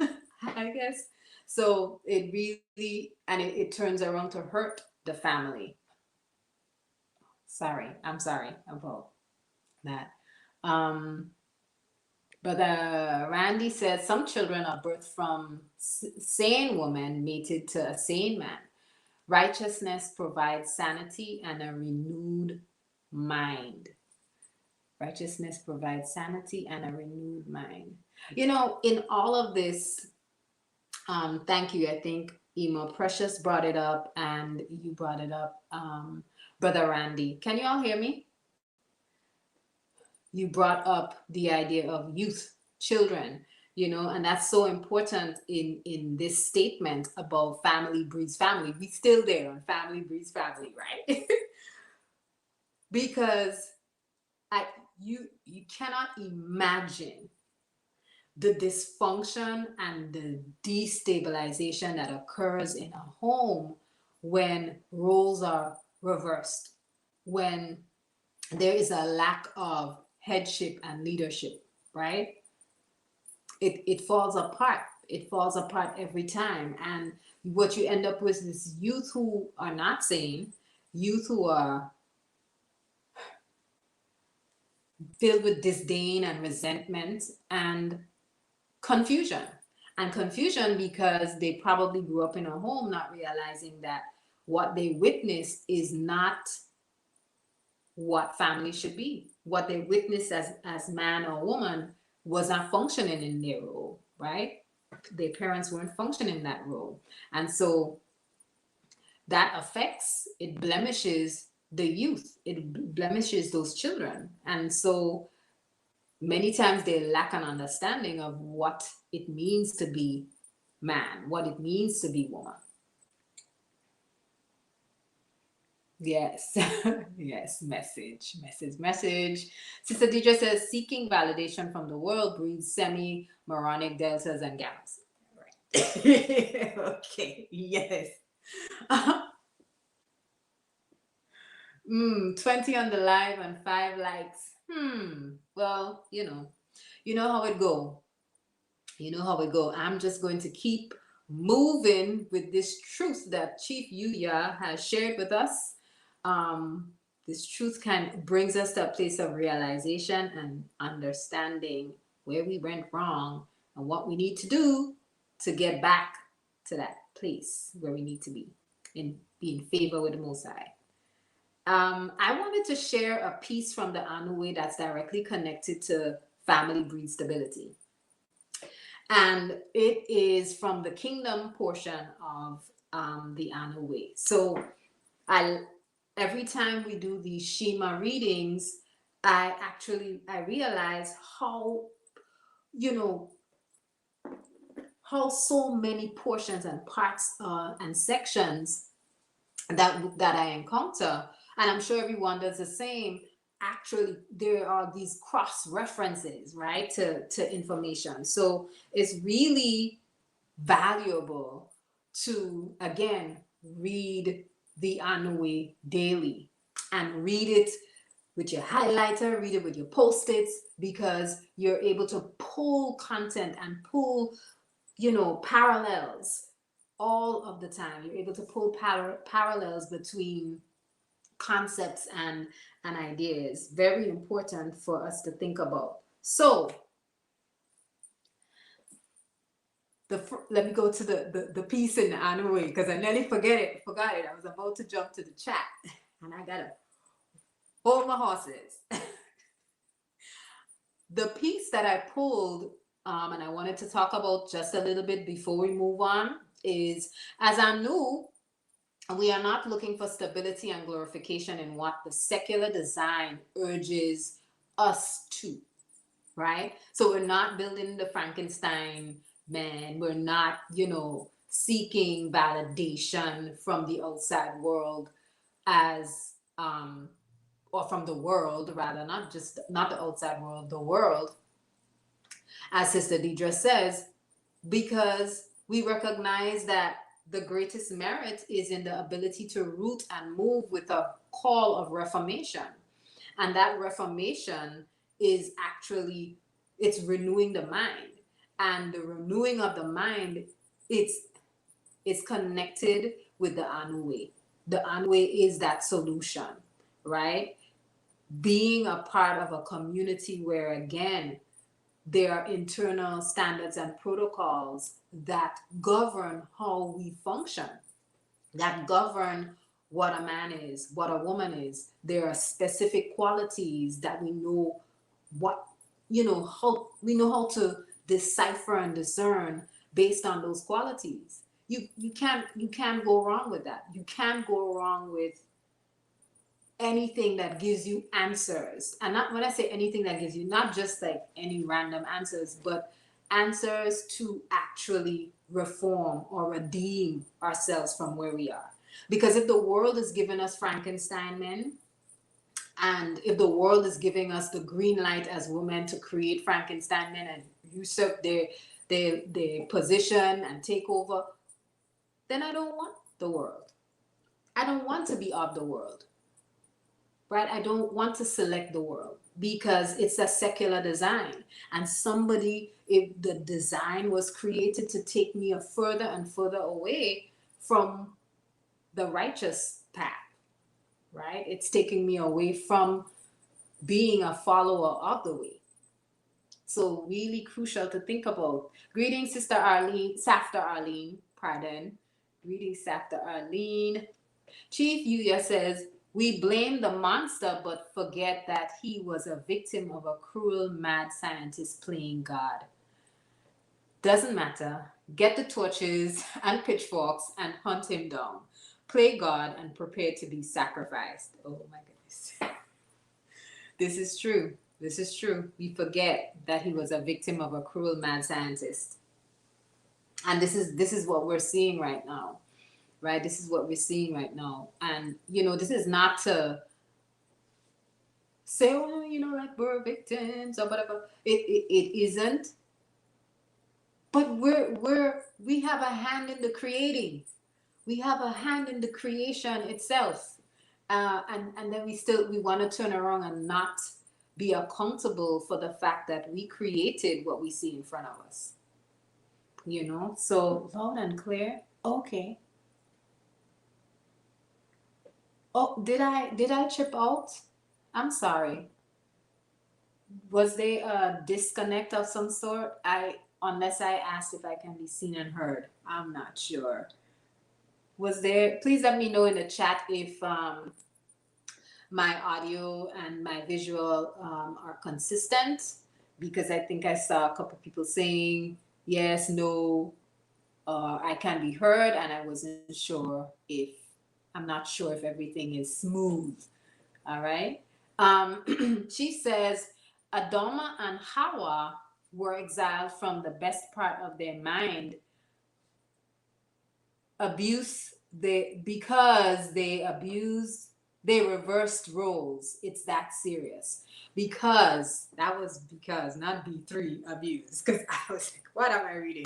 I guess. So it really and it turns around to hurt the family. I'm sorry about that. Um, but Randy says some children are birthed from sane woman mated to a sane man. Righteousness provides sanity and a renewed mind. Righteousness provides sanity and a renewed mind. In all of this, thank you. I think Emo Precious brought it up and you brought it up, Brother Randy. Can you all hear me? You brought up the idea of youth, children, and that's so important in this statement about family breeds family. We still there on family breeds family, right? Because I you cannot imagine the dysfunction and the destabilization that occurs in a home when roles are reversed, when there is a lack of headship and leadership, right? It falls apart. It falls apart every time. And what you end up with is youth who are not sane, youth who are filled with disdain and resentment and confusion. And confusion because they probably grew up in a home not realizing that what they witnessed is not what family should be. What they witnessed as man or woman was not functioning in their role, right? Their parents weren't functioning in that role. And so that affects, it blemishes the youth, it blemishes those children. And so many times they lack an understanding of what it means to be man, what it means to be woman. Yes, yes, message. Sister Deidre says seeking validation from the world breeds semi-moronic deltas and gammas. Right. Okay, yes. 20 on the live and 5 likes. Well, you know how it go. You know how it go. I'm just going to keep moving with this truth that Chief Yuya has shared with us. This truth brings us to a place of realization and understanding where we went wrong and what we need to do to get back to that place where we need to be in favor with the Most High. I wanted to share a piece from the Anu that's directly connected to family breed stability. And it is from the kingdom portion of the Anu way. So every time we do these SHEMA readings, I realize how, how so many portions and parts and sections that I encounter, and I'm sure everyone does the same. Actually, there are these cross references, right, to information. So it's really valuable to, again, read the Anui daily and read it with your highlighter, read it with your post-its, because you're able to pull content and pull, parallels all of the time. You're able to pull parallels between concepts and ideas. Very important for us to think about. So let me go to the piece in the Anui, because I nearly forgot it. I was about to jump to the chat and I gotta hold my horses. The piece that I pulled and I wanted to talk about just a little bit before we move on is, as Anu, we are not looking for stability and glorification in what the secular design urges us to, right? So we're not building the Frankenstein man. We're not, seeking validation from the outside world as, or from the world rather, not the outside world, the world, as Sister Deidre says, because we recognize that the greatest merit is in the ability to root and move with a call of reformation. And that reformation is actually, it's renewing the mind. And the renewing of the mind, it's connected with the Anu way. The Anu way is that solution, right? Being a part of a community where, again, there are internal standards and protocols that govern how we function, that govern what a man is, what a woman is. There are specific qualities that we know how to decipher and discern based on those qualities. You can't go wrong with that. You can't go wrong with anything that gives you answers. And not, when I say anything that gives you, not just like any random answers, but answers to actually reform or redeem ourselves from where we are. Because if the world is giving us Frankenstein men, and if the world is giving us the green light as women to create Frankenstein men and usurp their position and take over, then I don't want the world. I don't want to be of the world. Right? I don't want to select the world because it's a secular design. And if the design was created to take me further and further away from the righteous path, right? It's taking me away from being a follower of the way. So really crucial to think about. Greetings, Sister Arlene, Safta Arlene, pardon. Greetings, Safta Arlene. Chief Yuya says, we blame the monster but forget that he was a victim of a cruel, mad scientist playing God. Doesn't matter. Get the torches and pitchforks and hunt him down. Play God and prepare to be sacrificed. Oh my goodness. This is true. This is true. We forget that he was a victim of a cruel, mad scientist. And this is what we're seeing right now. Right? This is what we're seeing right now. And, this is not to say, like we're victims or whatever. It isn't. But we have a hand in the creating. We have a hand in the creation itself. And then we want to turn around and not be accountable for the fact that we created what we see in front of us. You know, so loud and clear. Okay. Oh, did I chip out? I'm sorry. Was there a disconnect of some sort? Unless I asked if I can be seen and heard. I'm not sure. Was there? Please let me know in the chat if my audio and my visual are consistent, because I think I saw a couple people saying yes, no, I can be heard, and I wasn't sure if I'm not sure if everything is smooth. All right. She says Adama and Hawa were exiled from the best part of their mind, abuse they because they abused, they reversed roles. It's that serious. Because that was because, not B3 abuse, because I was like, what am I reading?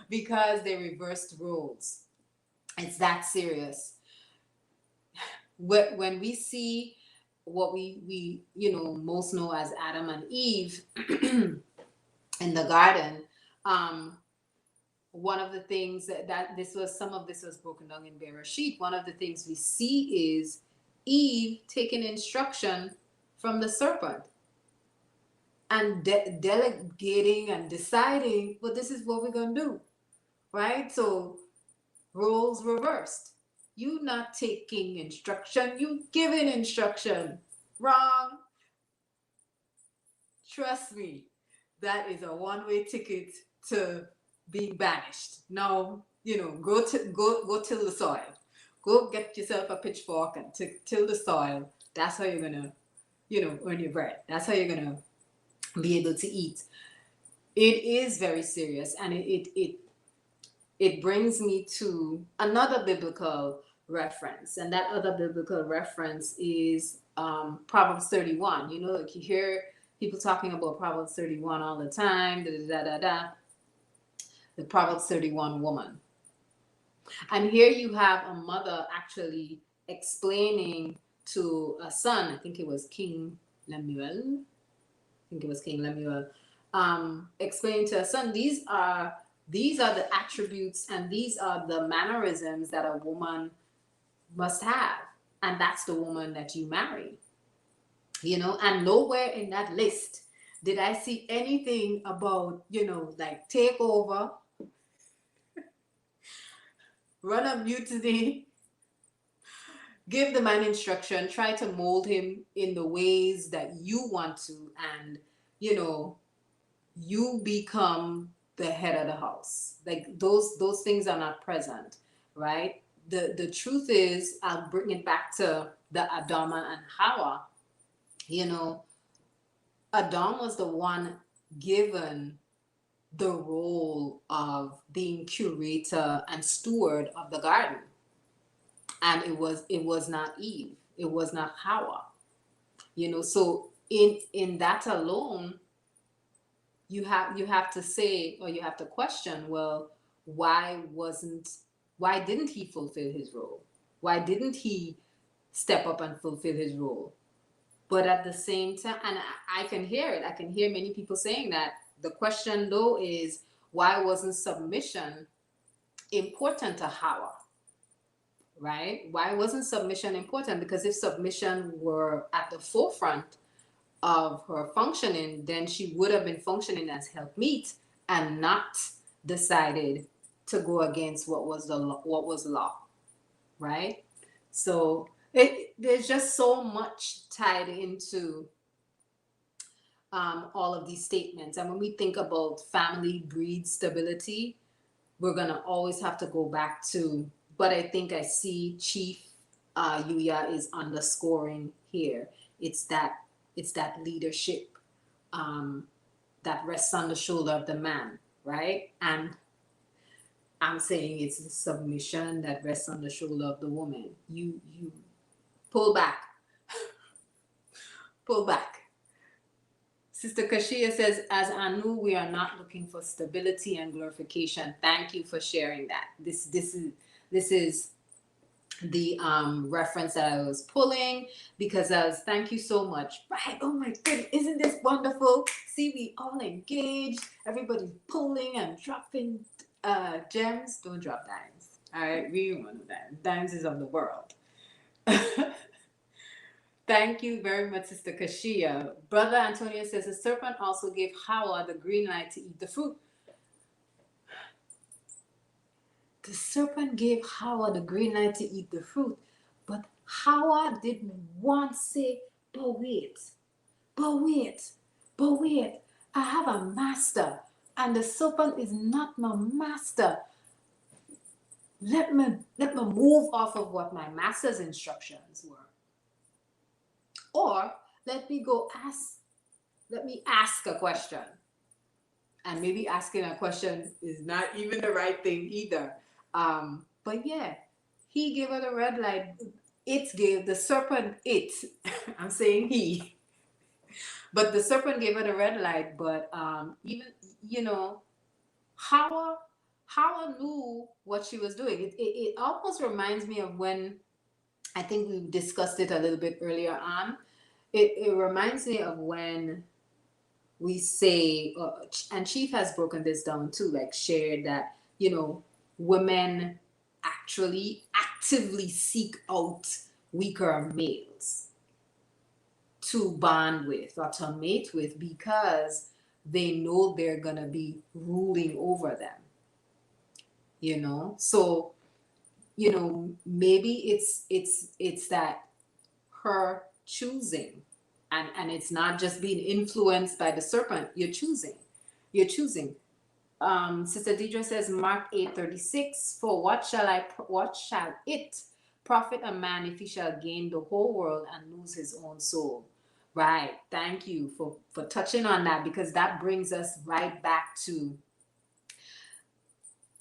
Because they reversed roles. It's that serious. When we see what we most know as Adam and Eve in the garden, one of the things that this was, some of this was broken down in Bereshit. One of the things we see is Eve taking instruction from the serpent and delegating and deciding, well, this is what we're going to do, right? So roles reversed. You not taking instruction, you giving instruction. Wrong. Trust me, that is a one-way ticket to being banished. Now, go till the soil. Go get yourself a pitchfork and till the soil. That's how you're gonna, earn your bread. That's how you're gonna be able to eat. It is very serious, and it brings me to another biblical reference, and that other biblical reference is Proverbs 31. Like you hear people talking about Proverbs 31 all the time, the Proverbs 31 woman. And here you have a mother actually explaining to a son, I think it was King Lemuel, explaining to a son, these are the attributes and these are the mannerisms that a woman must have. And that's the woman that you marry. And nowhere in that list did I see anything about, like take over, run a mutiny, give the man instruction, try to mold him in the ways that you want to, and, you become the head of the house. Like those things are not present, right? The truth is, I'll bring it back to the Adama and Hawa. Adam was the one given the role of being curator and steward of the garden, and it was not Eve, it was not Hawa. So in that alone, you have to say, or you have to question, well, why didn't he fulfill his role? Why didn't he step up and fulfill his role? But at the same time, and I can hear it, I can hear many people saying that. The question though is, why wasn't submission important to Hawa? Right? Why wasn't submission important? Because if submission were at the forefront of her functioning, then she would have been functioning as helpmeet and not decided to go against what was law, right? So there's just so much tied into all of these statements. And when we think about family breeds stability, we're gonna always have to go back to. But I think I see Chief Yuya is underscoring here. It's that leadership that rests on the shoulder of the man, right? And I'm saying it's the submission that rests on the shoulder of the woman. You pull back. Pull back. Sister Kashiya says, as Anu, we are not looking for stability and glorification. Thank you for sharing that. This is This is the reference that I was pulling because I was, thank you so much. Right. Oh my goodness. Isn't this wonderful? See, we all engaged. Everybody's pulling and dropping gems. Don't drop dimes. All right. We want dimes. Dimes is of the world. Thank you very much, Sister Kashiya. Brother Antonio says the serpent also gave Hawa the green light to eat the fruit. The serpent gave Hawa the green light to eat the fruit, but Hawa didn't want to say, but wait, but wait, but wait. I have a master, and the serpent is not my master. Let me move off of what my master's instructions were. Or let me ask a question. And maybe asking a question is not even the right thing either. But yeah, he gave her the red light. It gave the serpent I'm saying he. But the serpent gave her the red light. But even, Hawa knew what she was doing. It almost reminds me of when, I think we discussed it a little bit earlier on. It reminds me of when we say, and Chief has broken this down too, like shared that, women actually actively seek out weaker males to bond with or to mate with because they know they're going to be ruling over them, So, maybe it's that her choosing. And it's not just being influenced by the serpent. You're choosing. Sister Deidre says, Mark 8:36. For what shall it profit a man if he shall gain the whole world and lose his own soul? Right. Thank you for touching on that, because that brings us right back to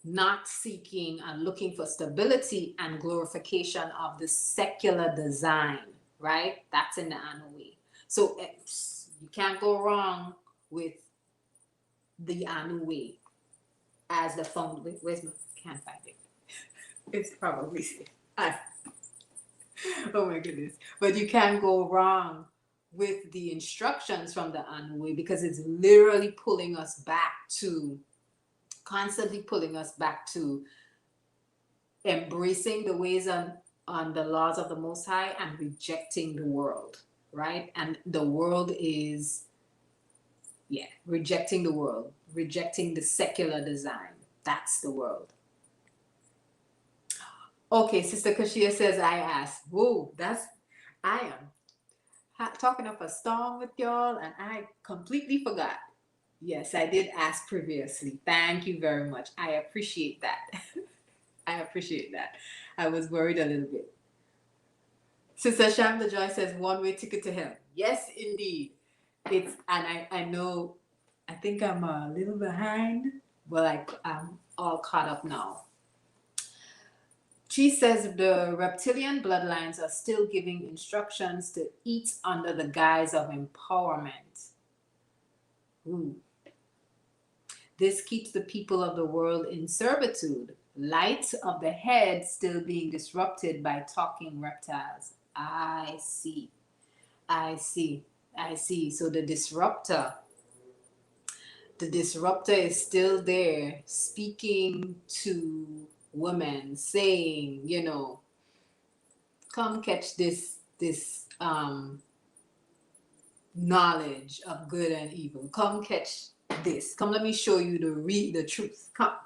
not seeking and looking for stability and glorification of the secular design. Right. That's in the Anu way. So you can't go wrong with the Anu way as the phone. Where's my? Can't find it. It's probably. Oh my goodness! But you can't go wrong with the instructions from the Anu way, because it's literally constantly pulling us back to embracing the ways on the laws of the Most High and rejecting the world. Right? And the world is, rejecting the world, rejecting the secular design. That's the world. Okay, Sister Kashiya says, I asked. Whoa, I am talking up a storm with y'all, and I completely forgot. Yes, I did ask previously. Thank you very much. I appreciate that. I appreciate that. I was worried a little bit. Sister Shamla Joy says, one-way ticket to hell. Yes, indeed. I know, I think I'm a little behind, but I'm all caught up now. She says the reptilian bloodlines are still giving instructions to eat under the guise of empowerment. Ooh. This keeps the people of the world in servitude. Light of the head still being disrupted by talking reptiles. I see. So the disruptor is still there, speaking to women, saying, come catch this knowledge of good and evil. Come catch this. Come, let me show you the truth. Come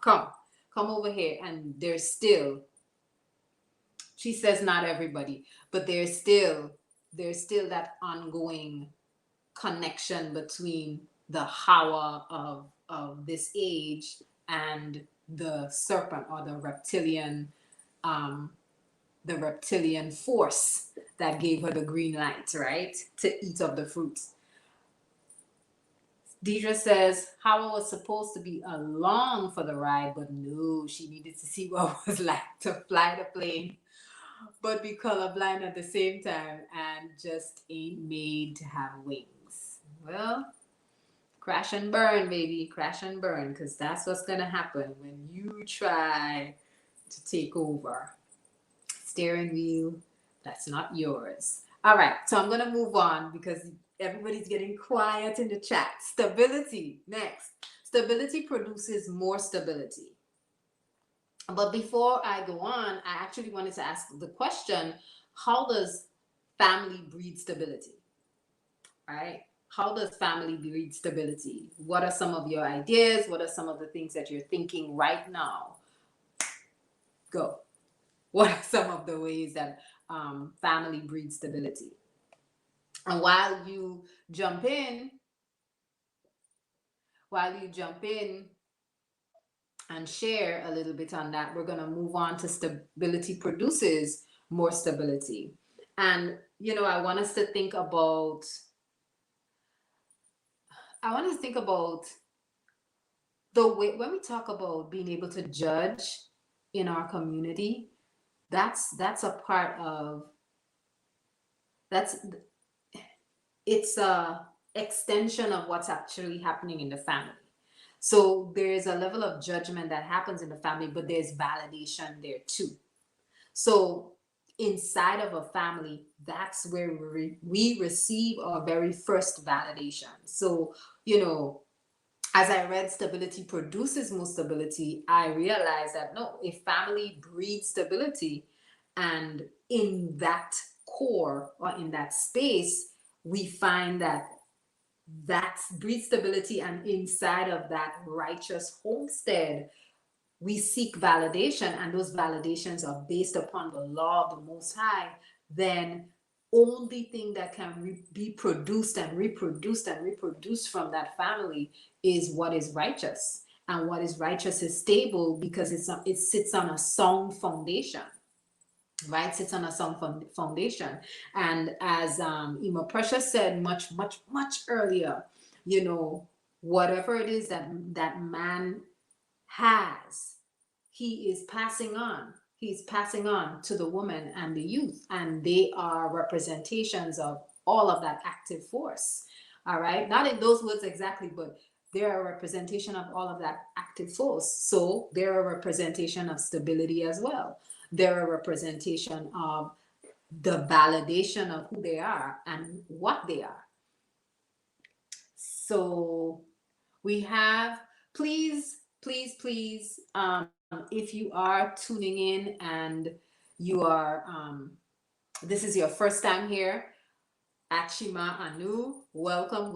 over here. And there's still, she says not everybody, but there's still that ongoing connection between the Hawa of this age and the serpent, or the reptilian force that gave her the green light, right, to eat of the fruits. Deidre says Hawa was supposed to be along for the ride, but no, she needed to see what it was like to fly the plane, but be colorblind at the same time, and just ain't made to have wings. Well, crash and burn, baby. Crash and burn, because that's what's going to happen when you try to take over. Steering wheel, that's not yours. All right, so I'm gonna move on because everybody's getting quiet in the chat. Stability, next. Stability produces more stability. But before I go on, I actually wanted to ask the question, how does family breed stability? Right? How does family breed stability? What are some of your ideas? What are some of the things that you're thinking right now? Go. What are some of the ways that family breeds stability? And while you jump in and share a little bit on that, we're going to move on to stability produces more stability. And, you know, I want to think about the way when we talk about being able to judge in our community, that's a part of it's a extension of what's actually happening in the family. So there's a level of judgment that happens in the family, but there's validation there too. So inside of a family, that's where we receive our very first validation. So, you know, as I read stability produces more stability, I realized that no, if family breeds stability, and in that core or in that space, we find that breeds stability, and inside of that righteous homestead, we seek validation, and those validations are based upon the law of the Most High, then only thing that can be produced and reproduced and reproduced from that family is what is righteous. And what is righteous is stable because it sits on a sound foundation, right? Sits on a sound foundation. And as Ima Precious said much earlier, you know, whatever it is that man has, he is passing on. He's passing on to the woman and the youth, and they are representations of all of that active force. All right, not in those words exactly, but they're a representation of all of that active force. So they're a representation of stability as well. They're a representation of the validation of who they are and what they are. So we have, please, if you are tuning in and you are, this is your first time here at SHEMA Anu, welcome.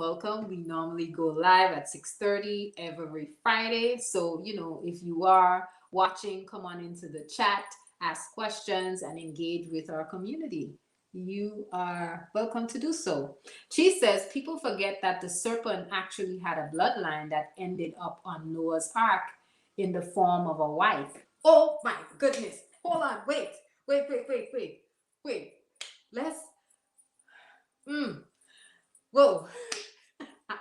We normally go live at 6:30 every Friday. So, you know, if you are watching, come on into the chat, ask questions, and engage with our community. You are welcome to do so. She says, people forget that the serpent actually had a bloodline that ended up on Noah's Ark in the form of a wife. Oh my goodness. Hold on. Wait. Let's. Whoa.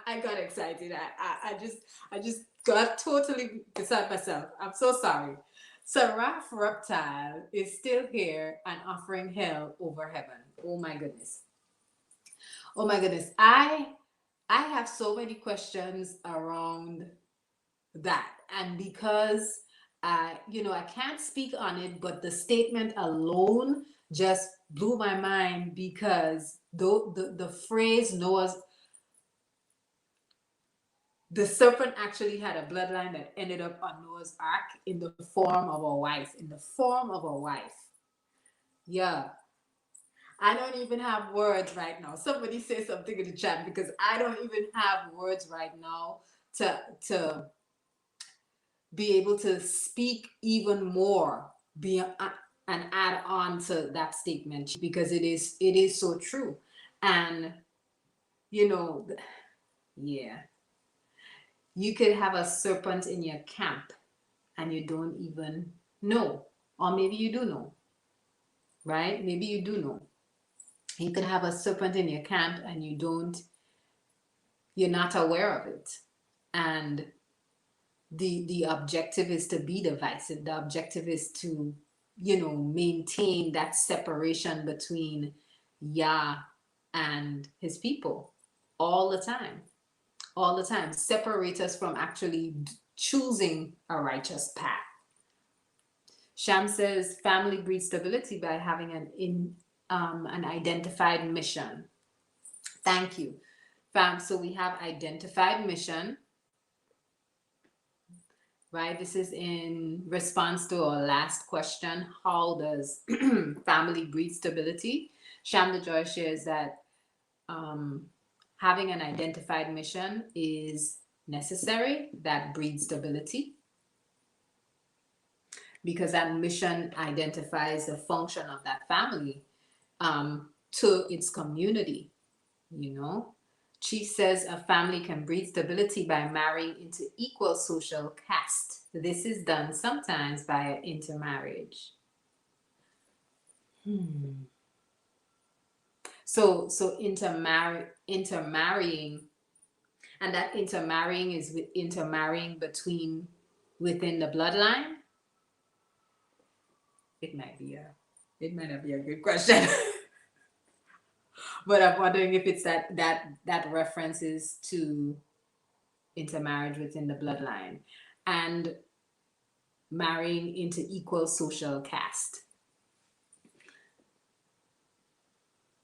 I got excited. I just got totally beside myself. I'm so sorry. Seraph Reptile is still here and offering hell over heaven. Oh my goodness. I have so many questions around that, and because you know, I can't speak on it, but the statement alone just blew my mind, because the phrase the serpent actually had a bloodline that ended up on Noah's Ark in the form of a wife. Yeah. I don't even have words right now. Somebody say something in the chat, because I don't even have words right now to be able to speak even more and add on to that statement, because it is so true. And you know, yeah, you could have a serpent in your camp and you don't even know, or maybe you do know, right? Maybe you do know. You could have a serpent in your camp and you're not aware of it. And the objective is to be divisive. The objective is to, you know, maintain that separation between Yah and his people all the time. Separate us from actually choosing a righteous path. Sham says family breeds stability by having an identified mission. Thank you. So we have identified mission, right? This is in response to our last question. How does family breed stability? Sham the Joy shares that having an identified mission is necessary. That breeds stability because that mission identifies the function of that family to its community, you know. Chief says a family can breed stability by marrying into equal social caste. This is done sometimes via intermarriage. So intermarrying, and that intermarrying is intermarrying within the bloodline. It might not be a good question. But I'm wondering if it's that references to intermarriage within the bloodline and marrying into equal social caste.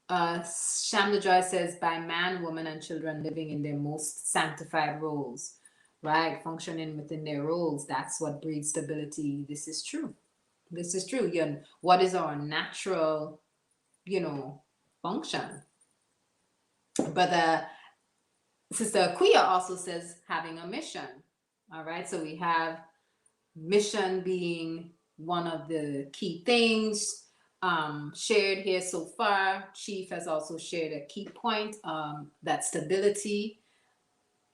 Sham the Joy says by man, woman, and children living in their most sanctified roles, right? Functioning within their roles. That's what breeds stability. This is true. This is true. What is our natural, function? But Sister Akuya also says having a mission. All right. So we have mission being one of the key things shared here so far. Chief has also shared a key point that stability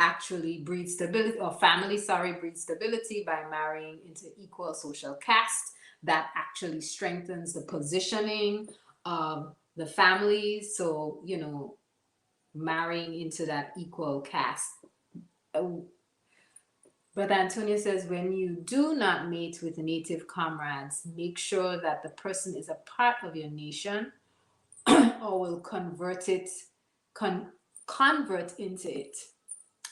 actually breeds stability, or family, breeds stability by marrying into equal social caste. That actually strengthens the positioning of the families. So, marrying into that equal caste. But Antonia says, when you do not mate with native comrades, make sure that the person is a part of your nation or will convert into it.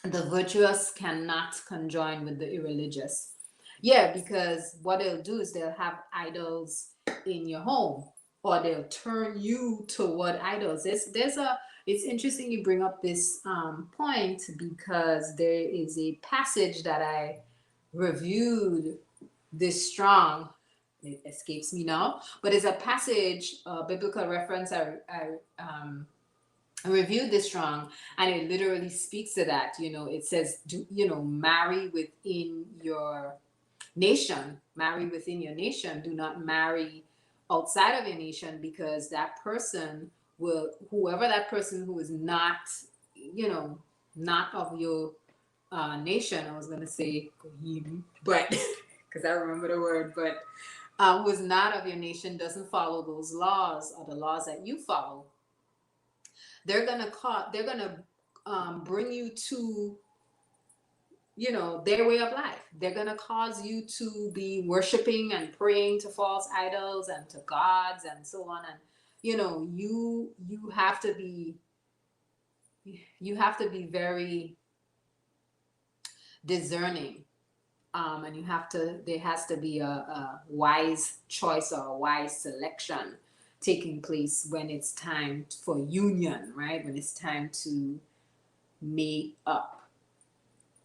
The virtuous cannot conjoin with the irreligious. Yeah, because what they'll do is they'll have idols in your home, or they'll turn you toward idols. It's interesting you bring up this point, because there is a passage that I reviewed this strong. It escapes me now, but it's a passage, a biblical reference I reviewed this strong, and it literally speaks to that. It says, marry within your nation. Marry within your nation. Do not marry outside of your nation, because that person whoever that person who is not, not of your nation, I was going to say, but because I remember the word, but who is not of your nation, doesn't follow those laws or the laws that you follow, they're gonna bring you to, their way of life. They're gonna cause you to be worshiping and praying to false idols and to gods and so on. And you have to be very discerning, and there has to be a wise choice or a wise selection taking place when it's time for union, right? When it's time to mate up.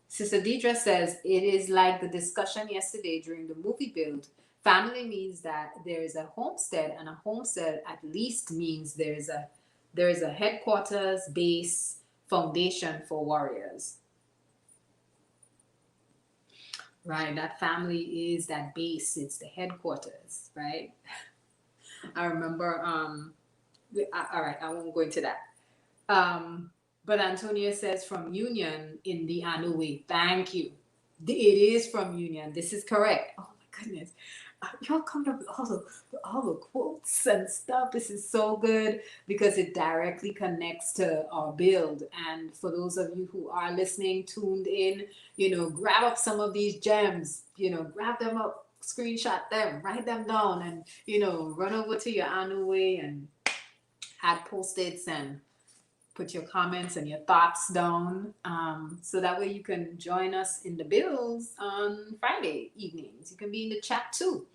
Sister Deidre says, it is like the discussion yesterday during the movie build. Family means that there is a homestead, and a homestead at least means there is a headquarters, base, foundation for warriors. Right, that family is that base, it's the headquarters, right? I remember, all right, I won't go into that. But Antonia says from Union in the Anue. Thank you. It is from Union. This is correct. Oh my goodness. Y'all come up with all the quotes and stuff. This is so good because it directly connects to our build. And for those of you who are listening, tuned in, grab up some of these gems, grab them up, screenshot them, write them down, and, run over to your Anue and add post-its and put your comments and your thoughts down, so that way you can join us in the bills on Friday evenings. You can be in the chat too.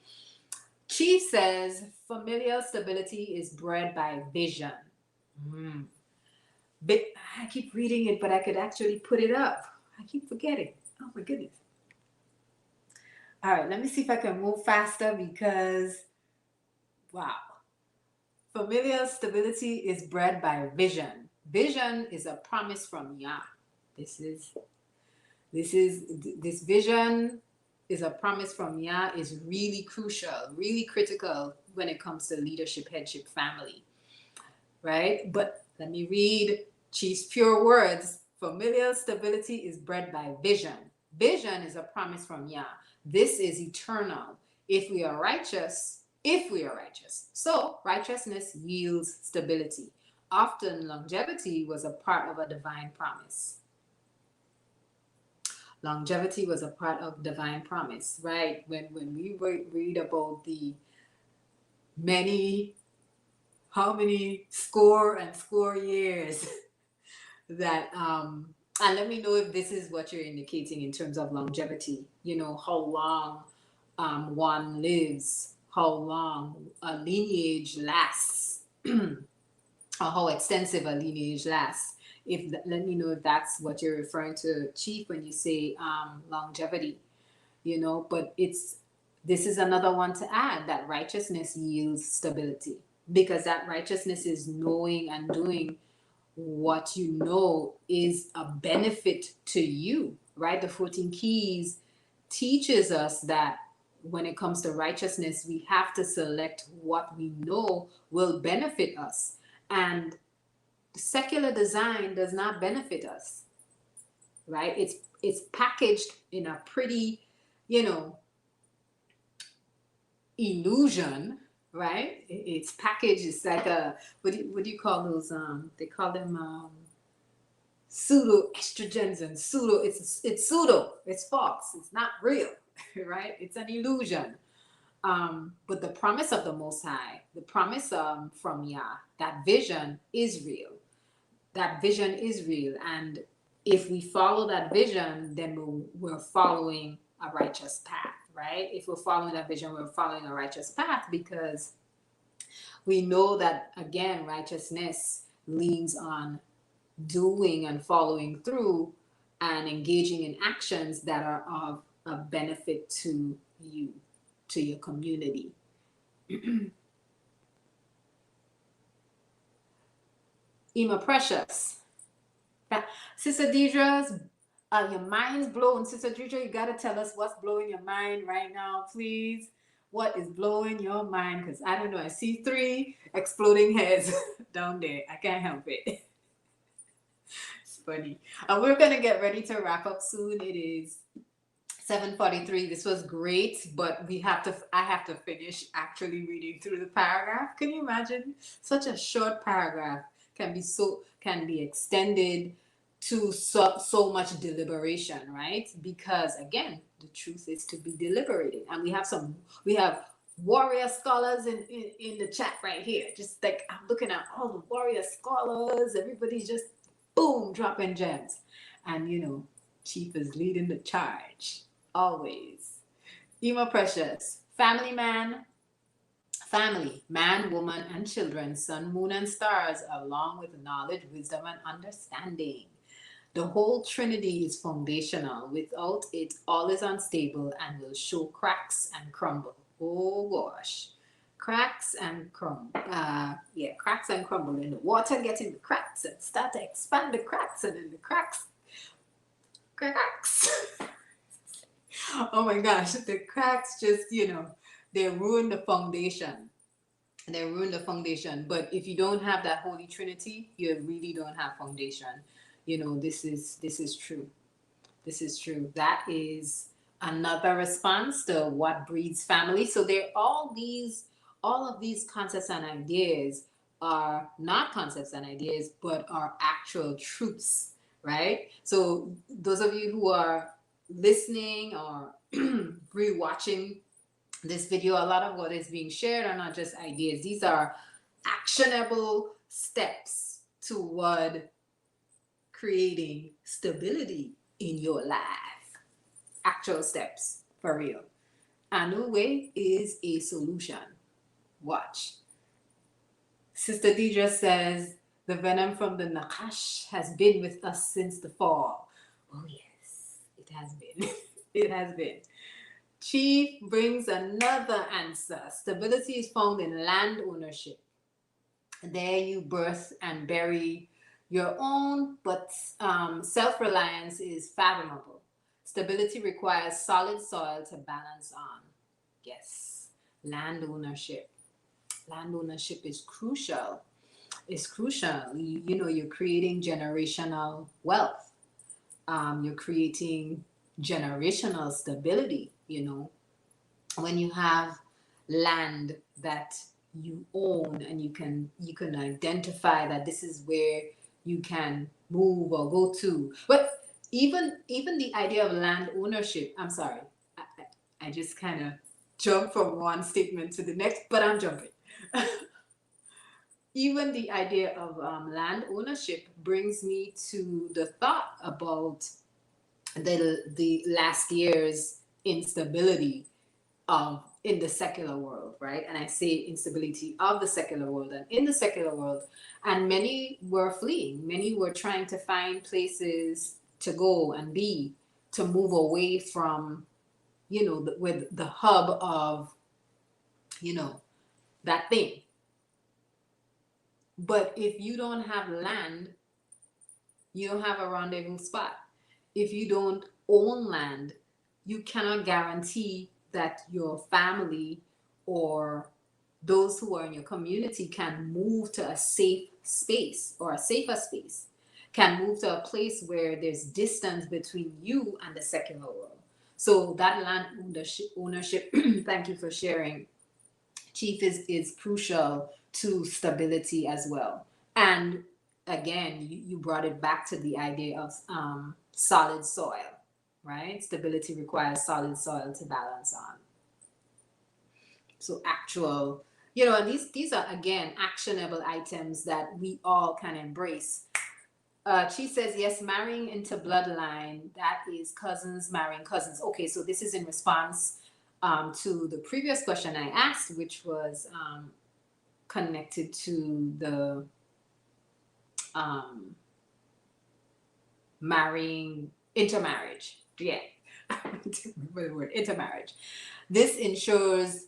Chief says familial stability is bred by vision. Mm. But I keep reading it, but I could actually put it up. I keep forgetting. Oh my goodness. All right, let me see if I can move faster because, wow. Familial stability is bred by vision. Vision is a promise from Yah. This is this vision is a promise from Yah, is really crucial, really critical when it comes to leadership, headship, family, right? But let me read Chief's pure words. Familial stability is bred by vision. Vision is a promise from Yah. This is eternal. If we are righteous. So righteousness yields stability. Often longevity was a part of a divine promise. Longevity was a part of divine promise, right? When we read about the many, how many score and score years that and let me know if this is what you're indicating in terms of longevity. You know, how long one lives, how long a lineage lasts, or how extensive a lineage lasts. Let me know if that's what you're referring to, Chief, when you say longevity. You know, but this is another one to add, that righteousness yields stability, because that righteousness is knowing and doing what you know is a benefit to you, right? The 14 keys teaches us that when it comes to righteousness, we have to select what we know will benefit us. And secular design does not benefit us, right? It's packaged in a pretty, you know, illusion, right? It's packaged. It's like a what do you call those? They call them pseudo estrogens and pseudo. It's pseudo. It's false. It's not real, right? It's an illusion. But the promise of the Most High, the promise from Yah, that vision is real. That vision is real, and if we follow that vision, then we're following a righteous path, right? If we're following that vision, we're following a righteous path, because we know that, again, righteousness leans on doing and following through and engaging in actions that are of a benefit to you, to your community. Ima Precious. Sister Deidre's, your mind's blown. Sister Deidre, you got to tell us what's blowing your mind right now, please. What is blowing your mind? Because I don't know. I see 3 exploding heads down there. I can't help it. It's funny. We're going to get ready to wrap up soon. It is 7:43. This was great, but I have to finish actually reading through the paragraph. Can you imagine? Such a short paragraph can be extended to so much deliberation, right? Because again, the truth is to be deliberating. And we have warrior scholars in the chat right here. Just like I'm looking at all the warrior scholars, everybody's just boom, dropping gems. And you know, Chief is leading the charge. Always. Ema Precious. Family, man, woman, and children, sun, moon, and stars, along with knowledge, wisdom, and understanding. The whole Trinity is foundational. Without it, all is unstable and will show cracks and crumble. Oh gosh. Cracks and crumble. Cracks and crumble. And the water gets in the cracks and start to expand the cracks, and then the cracks. Oh my gosh, the cracks just, they ruin the foundation. But if you don't have that Holy Trinity, you really don't have foundation. This is true. This is true. That is another response to what breeds family. So all of these concepts and ideas are not concepts and ideas, but are actual truths, right? So those of you who are listening or rewatching this video, a lot of what is being shared are not just ideas. These are actionable steps toward creating stability in your life. Actual steps, for real. Anu way is a solution. Watch. Sister Deidre says, the venom from the Nakash has been with us since the fall. Oh, yes, it has been. It has been. Chief brings another answer. Stability is found in land ownership. There you birth and bury your own, but self-reliance is fathomable. Stability requires solid soil to balance on. Yes, land ownership. Land ownership is crucial. It's crucial. You know, you're creating generational wealth. You're creating generational stability. You know, when you have land that you own and you can identify that this is where you can move or go to. But even the idea of land ownership, I'm sorry, I just kind of jump from one statement to the next, but I'm jumping. Even the idea of land ownership brings me to the thought about the last year's instability of in the secular world, right? And I say instability of the secular world and in the secular world, and many were fleeing. Many were trying to find places to go and be, to move away from, with the hub of, you know, that thing. But if you don't have land, you don't have a rendezvous spot. If you don't own land, you cannot guarantee that your family or those who are in your community can move to a safe space or a safer space, can move to a place where there's distance between you and the secular world. So that land ownership, thank you for sharing, Chief, is crucial to stability as well. And again, you brought it back to the idea of solid soil, right? Stability requires solid soil to balance on. So actual, and these are again actionable items that we all can embrace. She says, yes, marrying into bloodline, that is cousins marrying cousins. Okay, so this is in response to the previous question I asked, which was connected to the marrying, intermarriage. Yeah, the word intermarriage. This ensures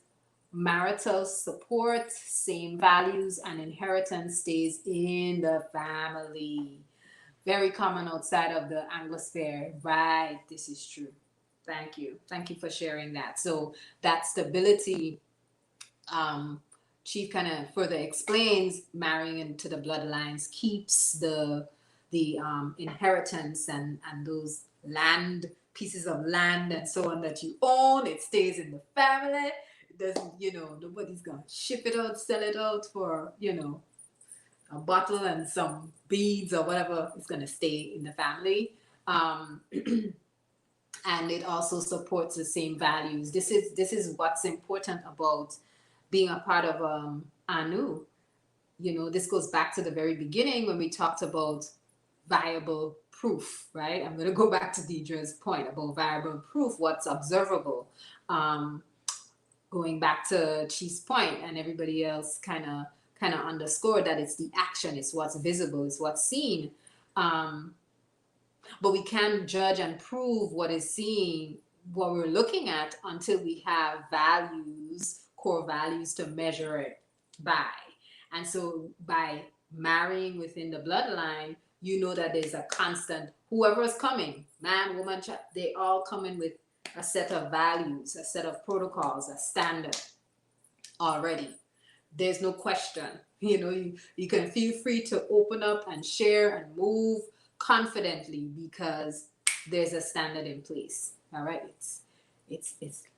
marital support, same values, and inheritance stays in the family. Very common outside of the Anglosphere. Right, this is true. Thank you. Thank you for sharing that. So that stability, Chief kind of further explains, marrying into the bloodlines keeps the inheritance and those land pieces of land and so on that you own. It stays in the family. It doesn't, nobody's gonna ship it out, sell it out for, a bottle and some beads or whatever. It's gonna stay in the family. And it also supports the same values. This is what's important about being a part of Anu. This goes back to the very beginning when we talked about viable proof, right? I'm going to go back to Deidre's point about viable proof, what's observable. Going back to Chi's point, and everybody else kind of underscored that it's the action, it's what's visible, it's what's seen. But we can't judge and prove what is seen, what we're looking at, until we have values, core values to measure it by. And so by marrying within the bloodline, you know that there's a constant, whoever is coming, man, woman, child, they all come in with a set of values, a set of protocols, a standard already. There's no question. You can feel free to open up and share and move confidently because there's a standard in place. All right, it's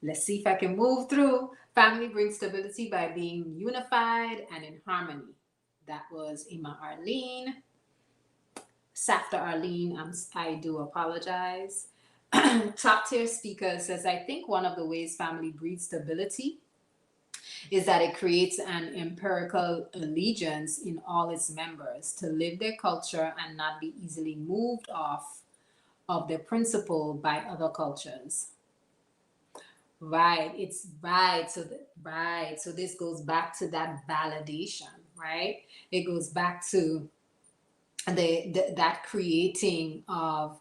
let's see if I can move through. Family brings stability by being unified and in harmony. That was Ima Arlene. Safta Arlene, I do apologize. Top tier speaker says, I think one of the ways family breeds stability is that it creates an empirical allegiance in all its members to live their culture and not be easily moved off of their principle by other cultures. Right. It's right. So right. So this goes back to that validation, right? It goes back to that creating of,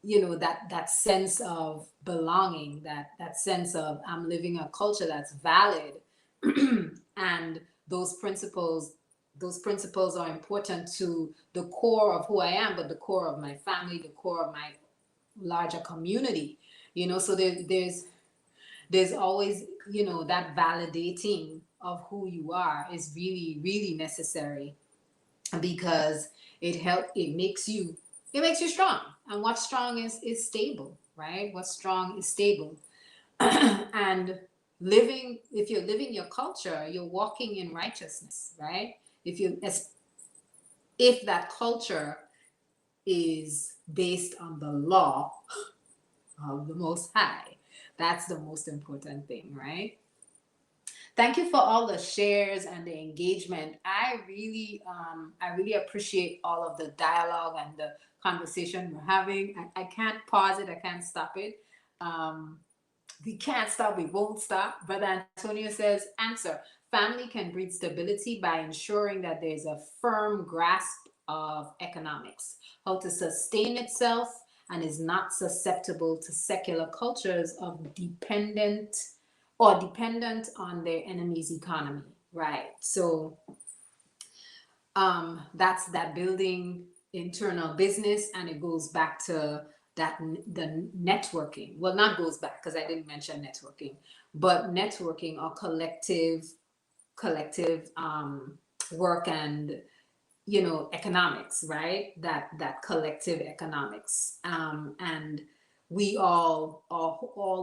that sense of belonging, that sense of I'm living a culture that's valid. And those principles those principles are important to the core of who I am, but the core of my family, the core of my larger community. So there's always, that validating of who you are is really, really necessary, because it makes you strong. And what's strong is stable, right? What's strong is stable. And if you're living your culture, you're walking in righteousness, right? If that culture is based on the law of the Most High, that's the most important thing, right? Thank you for all the shares and the engagement. I really appreciate all of the dialogue and the conversation we're having. I can't pause it. I can't stop it. Um, we can't stop. We won't stop. Brother Antonio says, answer. Family can breed stability by ensuring that there's a firm grasp of economics, how to sustain itself, and is not susceptible to secular cultures of dependent on their enemy's economy. Right. So that's that building internal business, and it goes back to the networking. Well, not goes back, because I didn't mention networking, but networking or collective work, and economics, right? That collective economics, and we all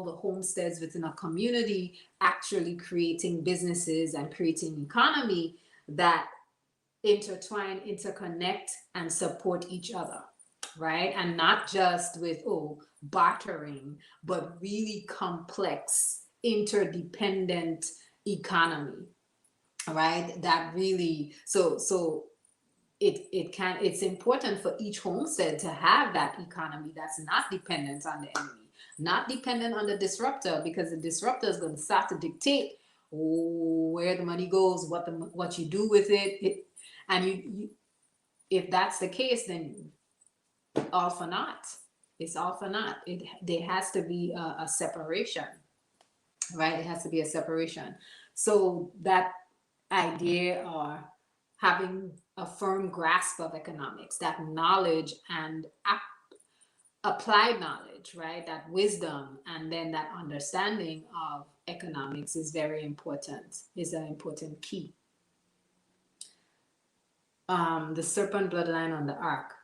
the homesteads within a community actually creating businesses and creating economy that intertwine, interconnect, and support each other, right? And not just with bartering, but really complex, interdependent economy, right? That really it's important for each homestead to have that economy that's not dependent on the enemy, not dependent on the disruptor, because the disruptor is going to start to dictate where the money goes, what you do with it. And if that's the case, then all for naught. It's all for naught. There has to be a separation, right? It has to be a separation. So that idea, or having a firm grasp of economics, that knowledge and applied knowledge, right? That wisdom, and then that understanding of economics is very important, is an important key. The serpent bloodline on the ark.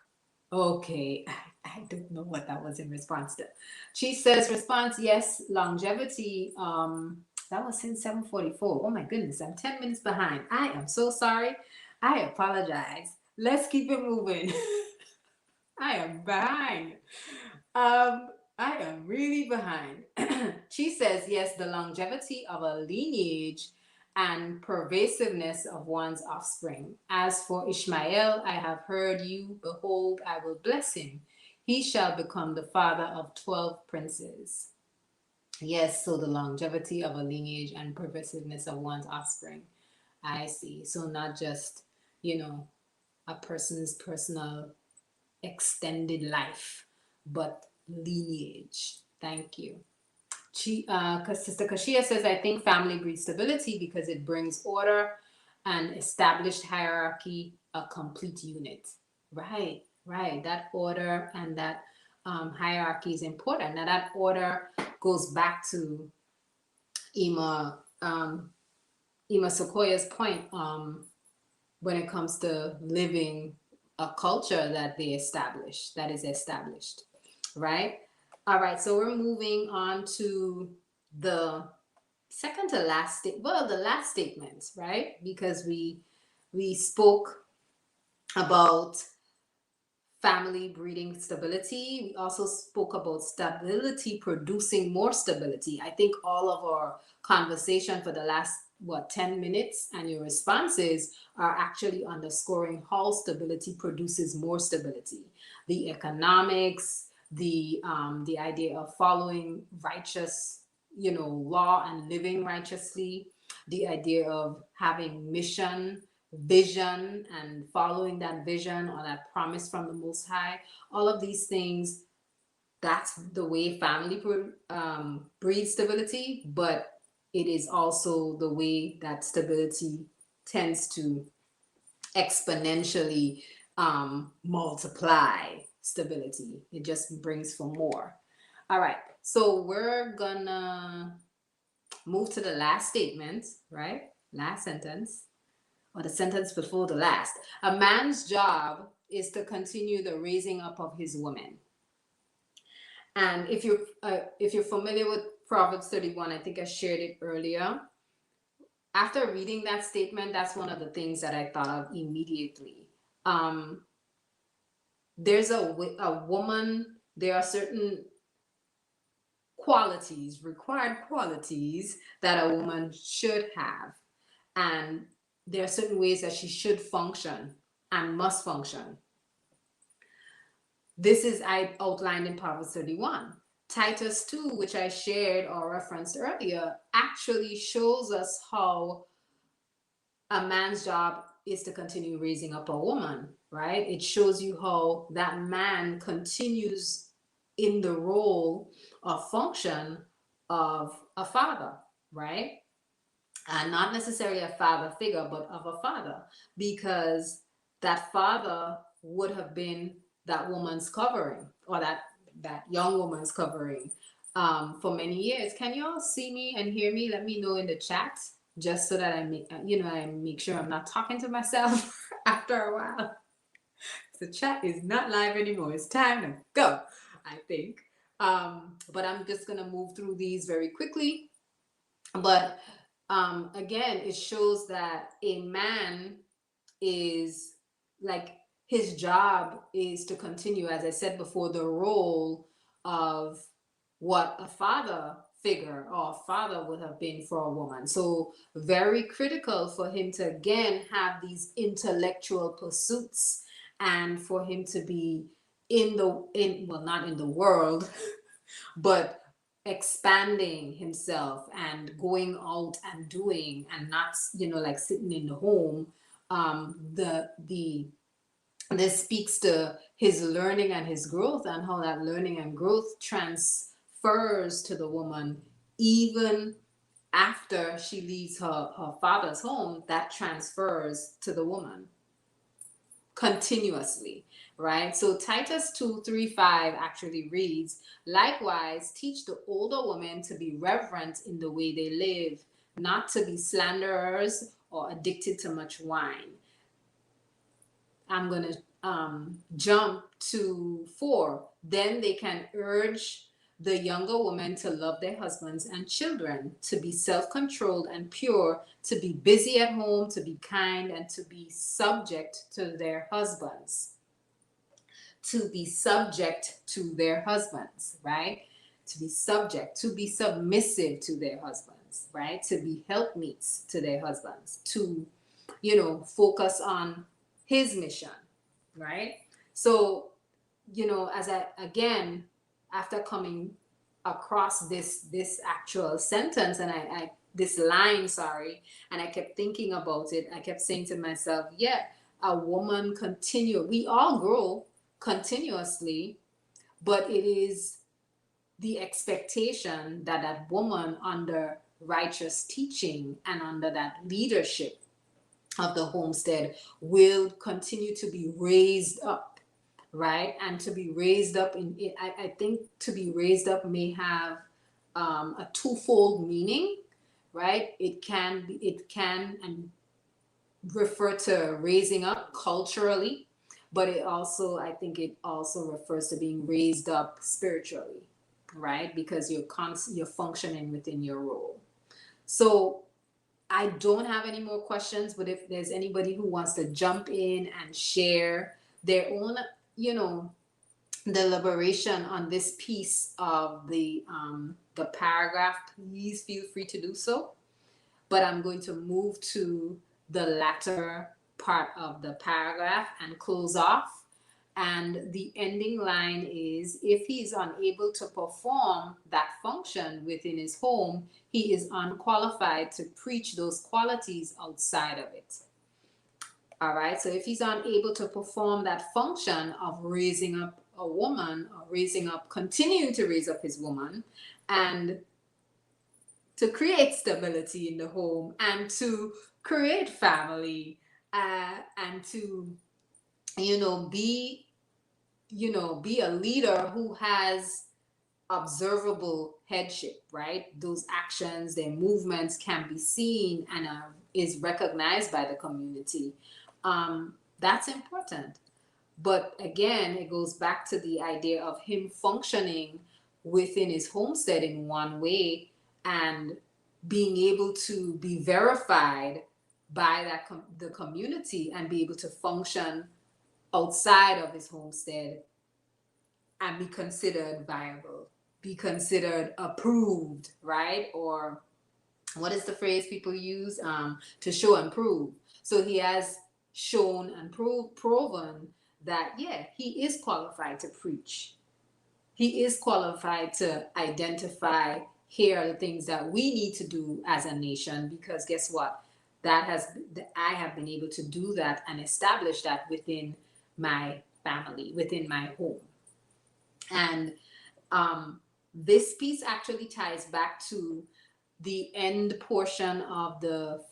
Okay, I don't know what that was in response to. She says, response, yes, longevity. That was since 7:44. Oh my goodness, I'm 10 minutes behind. I am so sorry. I apologize. Let's keep it moving. I am behind. I am really behind. She says, yes, the longevity of a lineage and pervasiveness of one's offspring. As for Ishmael, I have heard you. Behold, I will bless him. He shall become the father of 12 princes. Yes, so the longevity of a lineage and pervasiveness of one's offspring. I see. So not just, a person's personal extended life, but lineage. Thank you. Sister Kashiya says, I think family breeds stability because it brings order and established hierarchy, a complete unit. Right, right. That order and that hierarchy is important. Now, that order goes back to Ima, Ima Sequoia's point, when it comes to living a culture that is established, right? All right, so we're moving on to the second to last the last statements, right? Because we spoke about family breeding stability. We also spoke about stability producing more stability. I think all of our conversation for the last 10 minutes and your responses are actually underscoring how stability produces more stability. The economics, the idea of following righteous law and living righteously, the idea of having mission, vision, and following that vision or that promise from the Most High. All of these things, that's the way family breeds stability, but it is also the way that stability tends to exponentially multiply stability. It just brings for more. All right, so we're gonna move to the last statement, right? Last sentence, or the sentence before the last. A man's job is to continue the raising up of his woman. And if you're familiar with Proverbs 31, I think I shared it earlier. After reading that statement, that's one of the things that I thought of immediately. There's a woman. There are certain qualities, required qualities that a woman should have, and there are certain ways that she should function and must function. This is I outlined in Proverbs 31. Titus 2, which I shared or referenced earlier, actually shows us how a man's job is to continue raising up a woman, right? It shows you how that man continues in the role or function of a father, right? And not necessarily a father figure, but of a father, because that father would have been that woman's covering, or that young woman's covering, for many years. Can you all see me and hear me? Let me know in the chat, just so that I make sure I'm not talking to myself after a while. The chat is not live anymore. It's time to go, I think. But I'm just gonna move through these very quickly. But again, it shows that a man is like, his job is to continue, as I said before, the role of what a father figure or a father would have been for a woman. So very critical for him to again have these intellectual pursuits, and for him to be not in the world, but expanding himself and going out and doing, and not like sitting in the home. This speaks to his learning and his growth, and how that learning and growth transfers to the woman even after she leaves her father's home. That transfers to the woman continuously, right? So Titus 2:3-5 actually reads, likewise, teach the older women to be reverent in the way they live, not to be slanderers or addicted to much wine. I'm going to jump to 4. Then they can urge the younger women to love their husbands and children, to be self-controlled and pure, to be busy at home, to be kind, and to be subject to their husbands. To be subject to their husbands, right? To be subject, to be submissive to their husbands, right? To be helpmeets to their husbands, to, focus on his mission, right? So, as I, again, after coming across this actual sentence, and I this line, sorry, and I kept thinking about it, I kept saying to myself, yeah, a woman we all grow continuously, but it is the expectation that that woman, under righteous teaching and under that leadership of the homestead, will continue to be raised up, right? And to be raised up I think to be raised up may have a twofold meaning, right? It can and refer to raising up culturally, but I think it also refers to being raised up spiritually, right? Because you're functioning within your role. So I don't have any more questions, but if there's anybody who wants to jump in and share their own, deliberation on this piece of the paragraph, please feel free to do so. But I'm going to move to the latter part of the paragraph and close off. And the ending line is, if he is unable to perform that function within his home, he is unqualified to preach those qualities outside of it. All right, so if he's unable to perform that function of raising up a woman, or continuing to raise up his woman, and to create stability in the home, and to create family, and to, be a leader who has observable headship, right? Those actions, their movements can be seen and is recognized by the community. That's important. But again, it goes back to the idea of him functioning within his homestead in one way, and being able to be verified by the community, and be able to function outside of his homestead and be considered viable, be considered approved, right? Or what is the phrase people use? To show and prove. So he has shown and proven that, yeah, he is qualified to preach. He is qualified to identify, here are the things that we need to do as a nation, because guess what? I have been able to do that and establish that within my family, within my home. And this piece actually ties back to the end portion of the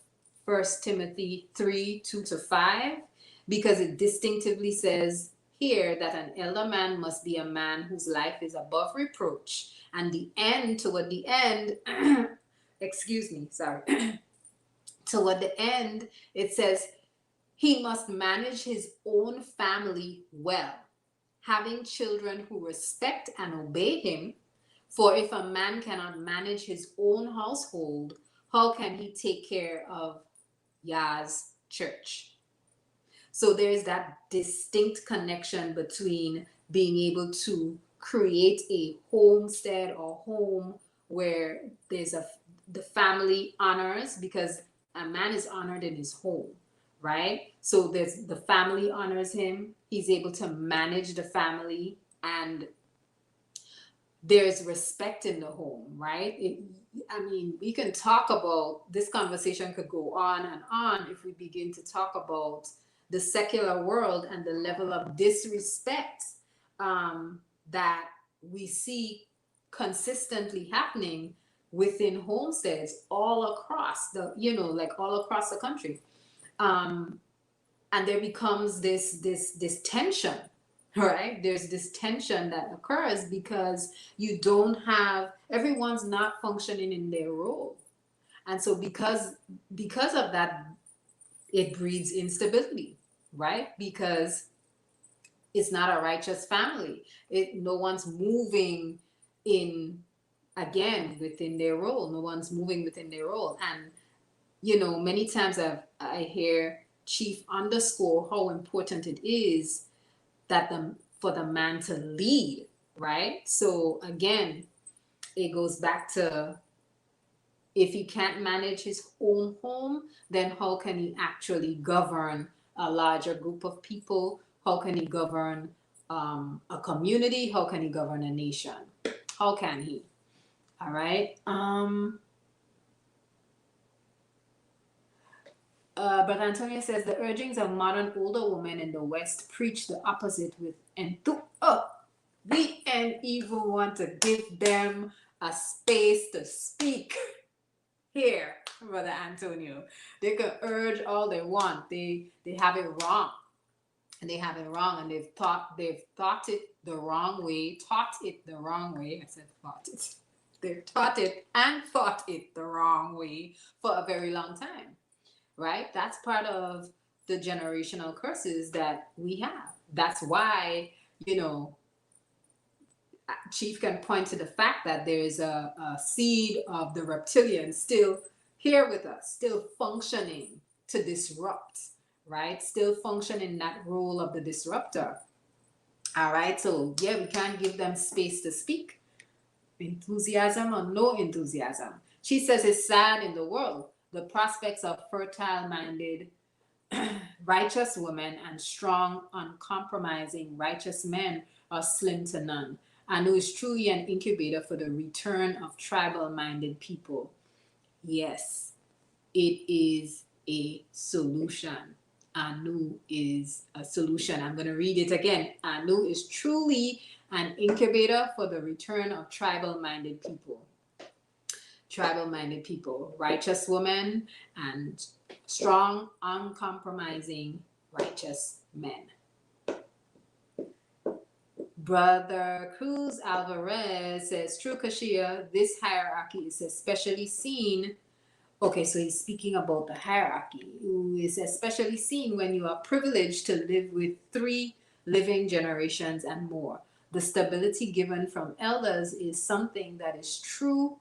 1 Timothy 3:2-5, because it distinctively says here that an elder man must be a man whose life is above reproach. And toward the end, excuse me, sorry. Toward the end, it says he must manage his own family well, having children who respect and obey him. For if a man cannot manage his own household, how can he take care of Yah's church? So there's that distinct connection between being able to create a homestead or home where the family honors, because a man is honored in his home, right? So there's the family honors him. He's able to manage the family, and there's respect in the home, right? We can talk about, this conversation could go on and on if we begin to talk about the secular world and the level of disrespect that we see consistently happening within homesteads all across all across the country. And there becomes this tension, right? There's this tension that occurs because everyone's not functioning in their role. And so because of that, it breeds instability, right? Because it's not a righteous family. No one's moving within their role. No one's moving within their role. And, many times I hear Chief underscore how important it is for the man to lead, right? So again, it goes back to, if he can't manage his own home, then how can he actually govern a larger group of people? How can he govern a community? How can he govern a nation? How can he? All right. But Antonio says the urgings of modern older women in the West preach the opposite with we ain't even want to give them a space to speak. Here, Brother Antonio, they can urge all they want. They have it wrong, and they've taught it the wrong way. Taught it the wrong way. I said taught it. They've taught it and thought it the wrong way for a very long time. Right? That's part of the generational curses that we have. That's why, Chief can point to the fact that there is a seed of the reptilian still here with us, still functioning to disrupt, right? Still functioning that role of the disruptor. All right. So yeah, we can't give them space to speak. Enthusiasm or no enthusiasm. She says it's sad in the world. The prospects of fertile-minded Righteous women and strong, uncompromising, righteous men are slim to none. Anu is truly an incubator for the return of tribal-minded people. Yes, it is a solution. Anu is a solution. I'm going to read it again. Anu is truly an incubator for the return of tribal-minded people. Tribal-minded people, righteous women, and strong, uncompromising, righteous men. Brother Cruz Alvarez says, true Kashiya, this hierarchy is especially seen. Okay, so he's speaking about the hierarchy, who is especially seen when you are privileged to live with 3 living generations and more. The stability given from elders is something that is true,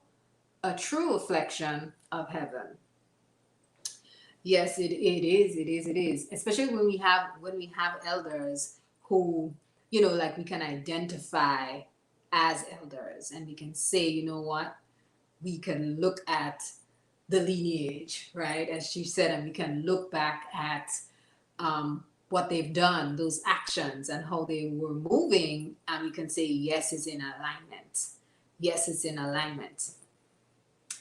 a true reflection of heaven. Yes, it is. Especially when we have elders who, like we can identify as elders, and we can say, you know what, we can look at the lineage, right? As she said, and we can look back at what they've done, those actions, and how they were moving, and we can say, yes, it's in alignment. Yes, it's in alignment.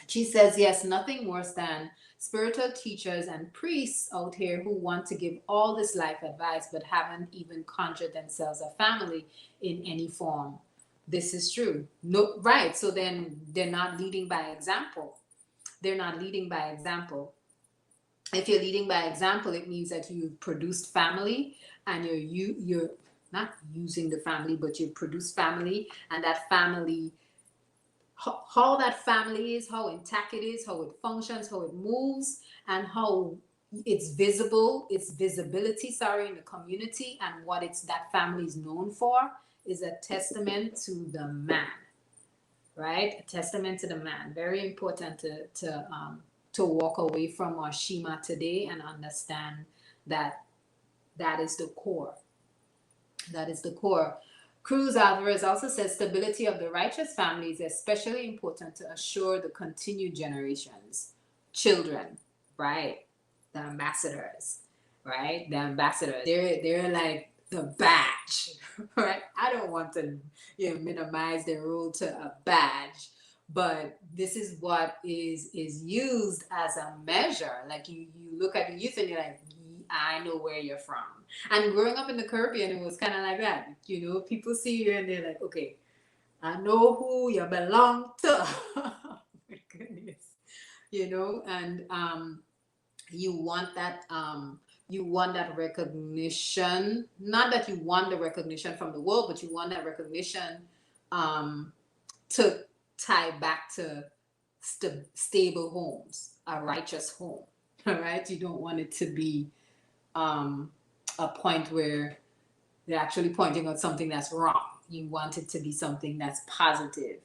She says, yes, nothing worse than spiritual teachers and priests out here who want to give all this life advice but haven't even conjured themselves a family in any form. This is true. No, right. So then they're not leading by example. They're not leading by example. If you're leading by example, it means that you've produced family, and you're not using the family, but you've produced family, and that family, how that family is, how intact it is, how it functions, how it moves, and how it's visible, its visibility, in the community, and what that family is known for, is a testament to the man, right? A testament to the man. Very important to walk away from our SHEMA today and understand that is the core. That is the core. Cruz Alvarez also says stability of the righteous family is especially important to assure the continued generations. Children, right? The ambassadors, right? The ambassadors. They're like the badge, right? I don't want to minimize their role to a badge, but this is what is used as a measure. Like you look at the youth and you're like, I know where you're from. And growing up in the Caribbean, it was kind of like that. People see you and they're like, okay, I know who you belong to. Oh my goodness. And you want that recognition. Not that you want the recognition from the world, but you want that recognition to tie back to stable homes, a righteous home. All right? You don't want it to be a point where they're actually pointing out something that's wrong. You want it to be something that's positive.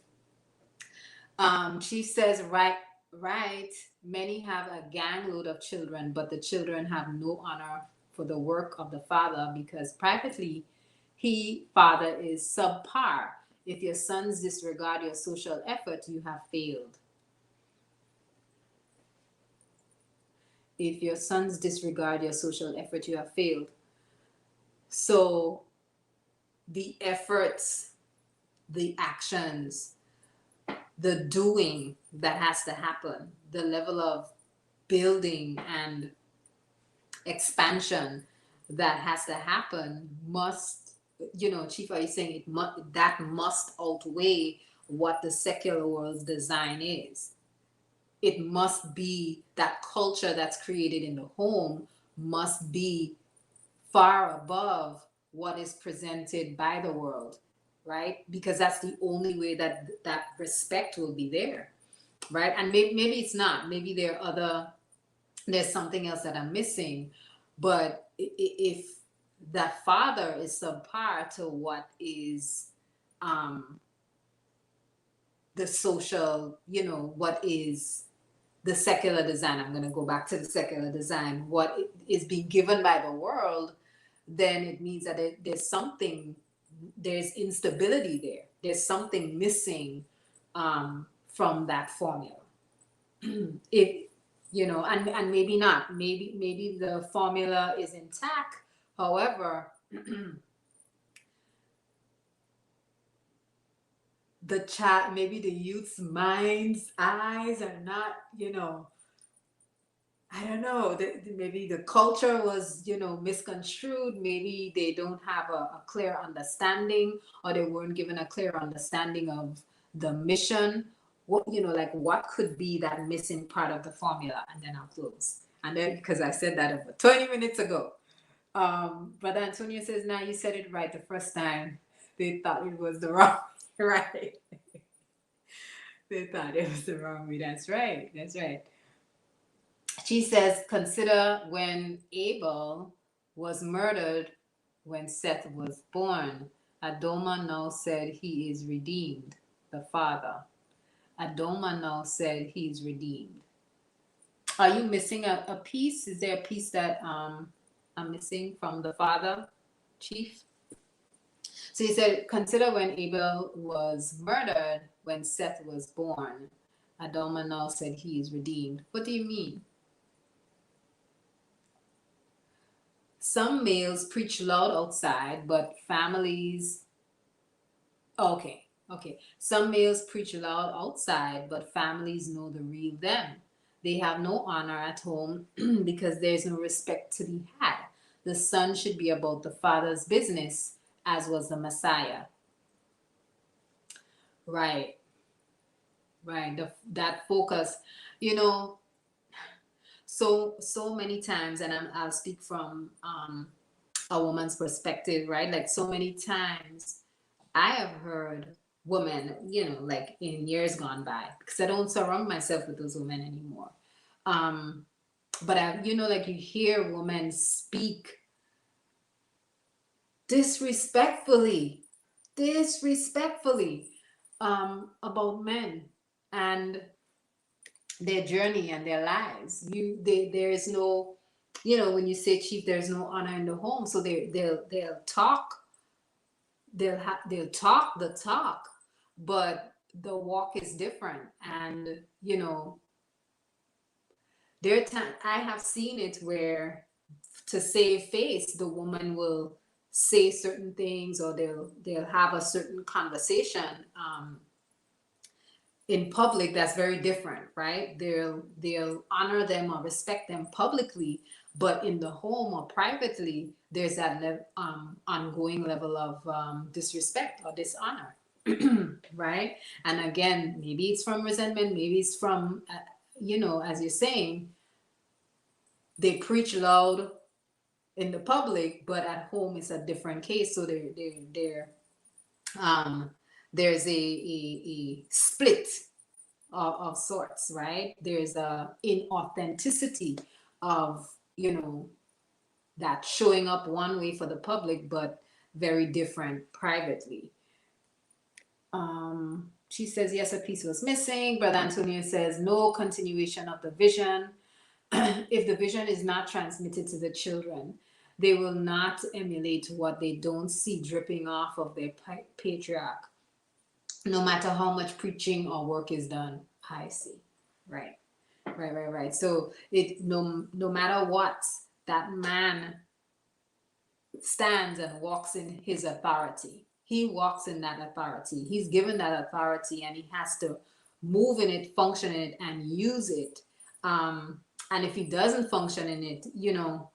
She says, right. Many have a gang load of children, but the children have no honor for the work of the father because privately, father is subpar. If your sons disregard your social effort, you have failed. If your sons disregard your social effort, you have failed. So the efforts, the actions, the doing that has to happen, the level of building and expansion that has to happen must, Chief, are you saying that must outweigh what the secular world's design is? It must be that culture that's created in the home must be far above what is presented by the world, right? Because that's the only way that respect will be there, right? And maybe it's not. Maybe there's something else that I'm missing. But if that father is subpar to what is the social, what is the secular design, I'm going to go back to the secular design, what is being given by the world, then it means that there's instability there. There's something missing from that formula. you know, and maybe not, maybe the formula is intact. However, the chat, maybe the youth's minds, eyes are not, you know, I don't know. Maybe the culture was, you know, misconstrued. Maybe they don't have a clear understanding, or they weren't given a clear understanding of the mission. What, you know, like what could be that missing part of the formula? And then I'll close. And then, because I said that over 20 minutes ago. But Antonio says, now you said it right the first time. They thought it was the wrong, right? They thought it was the wrong way. That's right. That's right. She says, consider when Abel was murdered when Seth was born. Adoma now said he is redeemed, the father. Adoma now said he is redeemed. Are you missing a piece? Is there a piece that I'm missing from the father, Chief? So he said, consider when Abel was murdered when Seth was born. Adoma now said he is redeemed. What do you mean? Some males preach loud outside, but families. Okay, okay. Some males preach loud outside, but families know the real them. They have no honor at home because there's no respect to be had. The son should be about the father's business, as was the Messiah. Right, right. That focus, you know, so many times, and I'll speak from a woman's perspective, right? Like so many times I have heard women, you know, like in years gone by, because I don't surround myself with those women anymore. But you know, like you hear women speak disrespectfully, disrespectfully, about men and their journey and their lives. There is no, you know, when you say, Chief, there's no honor in the home, so they'll talk, they'll talk the talk, but the walk is different. And you know, I have seen it where, to save face, the woman will say certain things, or they'll have a certain conversation in public that's very different, right? They'll honor them or respect them publicly, but in the home or privately, there's that ongoing level of disrespect or dishonor, right? And again, maybe it's from resentment, maybe it's from, you know, as you're saying, they preach loud in the public, but at home it's a different case. So there's a split of sorts, right? There's a inauthenticity of, you know, that showing up one way for the public, but very different privately. She says, yes, a piece was missing. Brother Antonio says, no continuation of the vision. If the vision is not transmitted to the children, they will not emulate what they don't see dripping off of their patriarch, no matter how much preaching or work is done. I see. Right. Right. So no matter what, that man stands and walks in his authority. He walks in that authority. He's given that authority, and he has to move in it, function in it, and use it. And if he doesn't function in it, you know,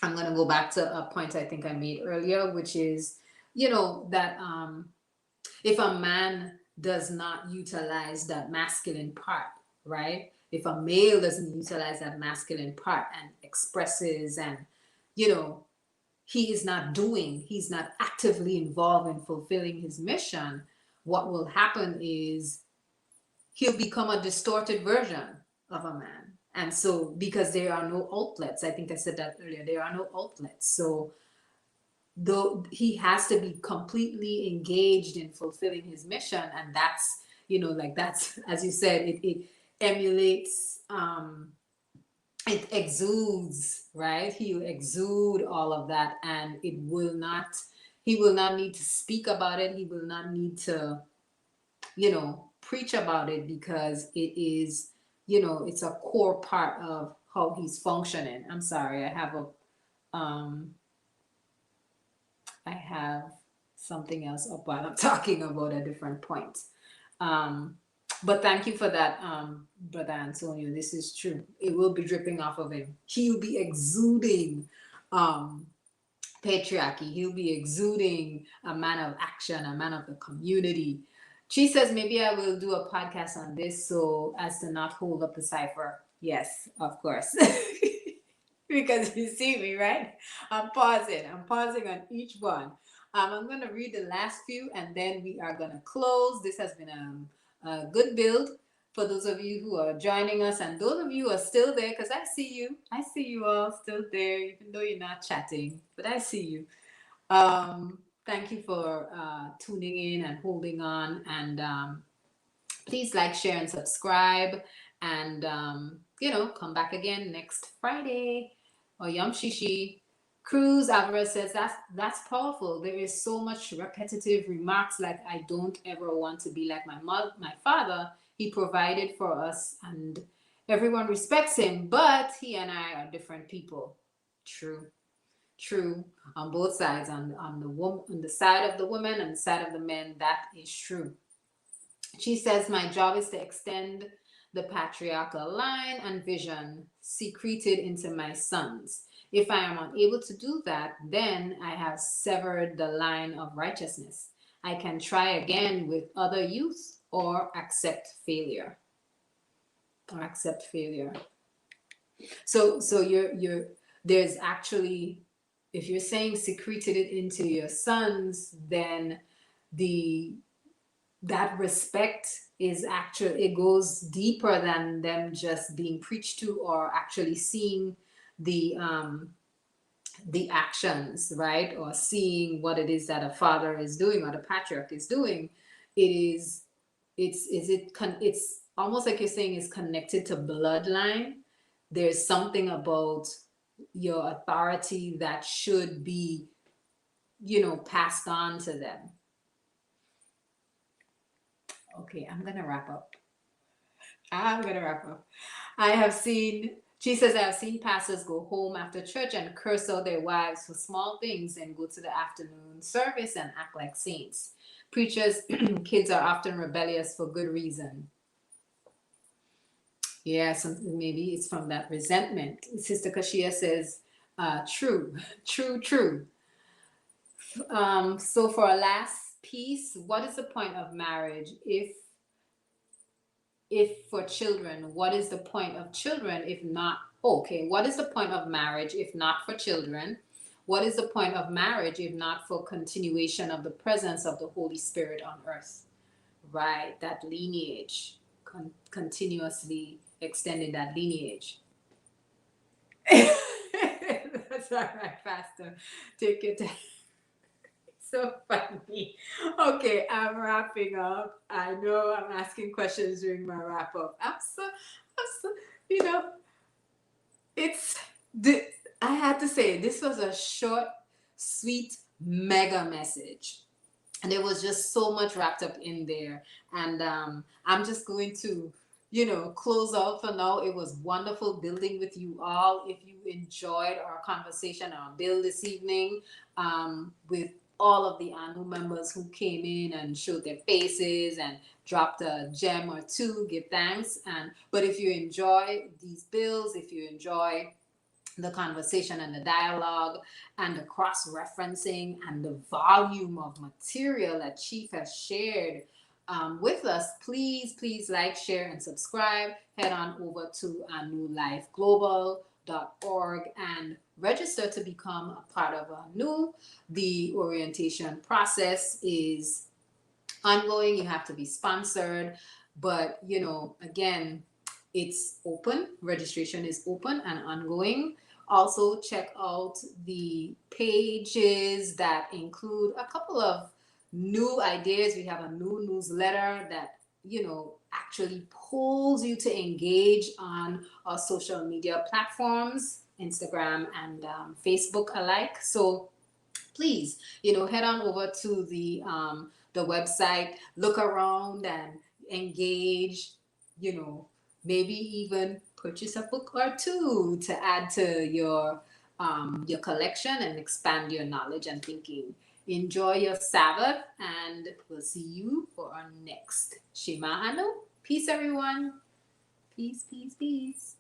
I'm going to go back to a point I think I made earlier, which is, you know, that if a man does not utilize that masculine part, right? If a male doesn't utilize that masculine part and expresses, and, you know, he's not actively involved in fulfilling his mission, what will happen is he'll become a distorted version of a man. And so, because there are no outlets, I think I said that earlier, there are no outlets. So though he has to be completely engaged in fulfilling his mission, and that's, you know, like that's, as you said, it emulates, it exudes, right? He will exude all of that, and he will not need to speak about it. He will not need to, you know, preach about it, because it is, it's a core part of how he's functioning. I'm sorry, I have something else up while I'm talking about a different point. But thank you for that, Brother Antonio. This is true. It will be dripping off of him. He'll be exuding um, patriarchy. He'll be exuding a man of action, a man of the community. She says, maybe I will do a podcast on this so as to not hold up the cipher. Yes, of course. Because you see me, right? I'm pausing. I'm pausing on each one. I'm going to read the last few and then we are going to close. This has been a good build for those of you who are joining us and those of you who are still there, because I see you. I see you all still there, even though you're not chatting, but I see you. Thank you for tuning in and holding on. And please like, share, and subscribe. And, come back again next Friday. Or Yom Shishi. Cruz Alvarez says that's powerful. There is so much repetitive remarks like I don't ever want to be like my father. He provided for us and everyone respects him, but he and I are different people. True. On both sides, on the side of the woman and the side of the men, that is true. She says my job is to extend the patriarchal line and vision secreted into my sons. If I am unable to do that, then I have severed the line of righteousness. I can try again with other youth or accept failure. So you're there's actually, if you're saying secreted it into your sons, then that respect is actually, it goes deeper than them just being preached to or actually seeing the actions, right? Or seeing what it is that a father is doing or the patriarch is doing. It's almost like you're saying it's connected to bloodline. There's something about your authority that should be, passed on to them. Okay, I'm gonna wrap up. She says, I have seen pastors go home after church and curse out their wives for small things and go to the afternoon service and act like saints. Preachers' kids are often rebellious for good reason. Yeah, maybe it's from that resentment. Sister Kashiya says, true. So for our last piece, what is the point of marriage if for children? What is the point of children if not, what is the point of marriage if not for children? What is the point of marriage if not for continuation of the presence of the Holy Spirit on earth? Right, that lineage, continuously extending that lineage. That's all right, Pastor. Take your time. So funny. Okay, I'm wrapping up. I know I'm asking questions during my wrap up. I'm so, I had to say, this was a short, sweet, mega message. And there was just so much wrapped up in there. And I'm just going to, close out for now. It was wonderful building with you all. If you enjoyed our conversation, our build this evening, with all of the ANU members who came in and showed their faces and dropped a gem or two, give thanks. But if you enjoy these builds, if you enjoy the conversation and the dialogue and the cross-referencing and the volume of material that Chief has shared with us, please like, share, and subscribe. Head on over to anulifeglobal.org and register to become a part of ANU. The orientation process is ongoing. You have to be sponsored, but again, it's open. Registration is open and ongoing. Also, check out the pages that include a couple of new ideas. We have a new newsletter that actually pulls you to engage on our social media platforms, Instagram and Facebook alike. So please, head on over to the website, look around and engage, maybe even purchase a book or two to add to your collection and expand your knowledge and thinking. Enjoy your Sabbath, and we'll see you for our next Shema Anu. Peace, everyone. Peace, peace, peace.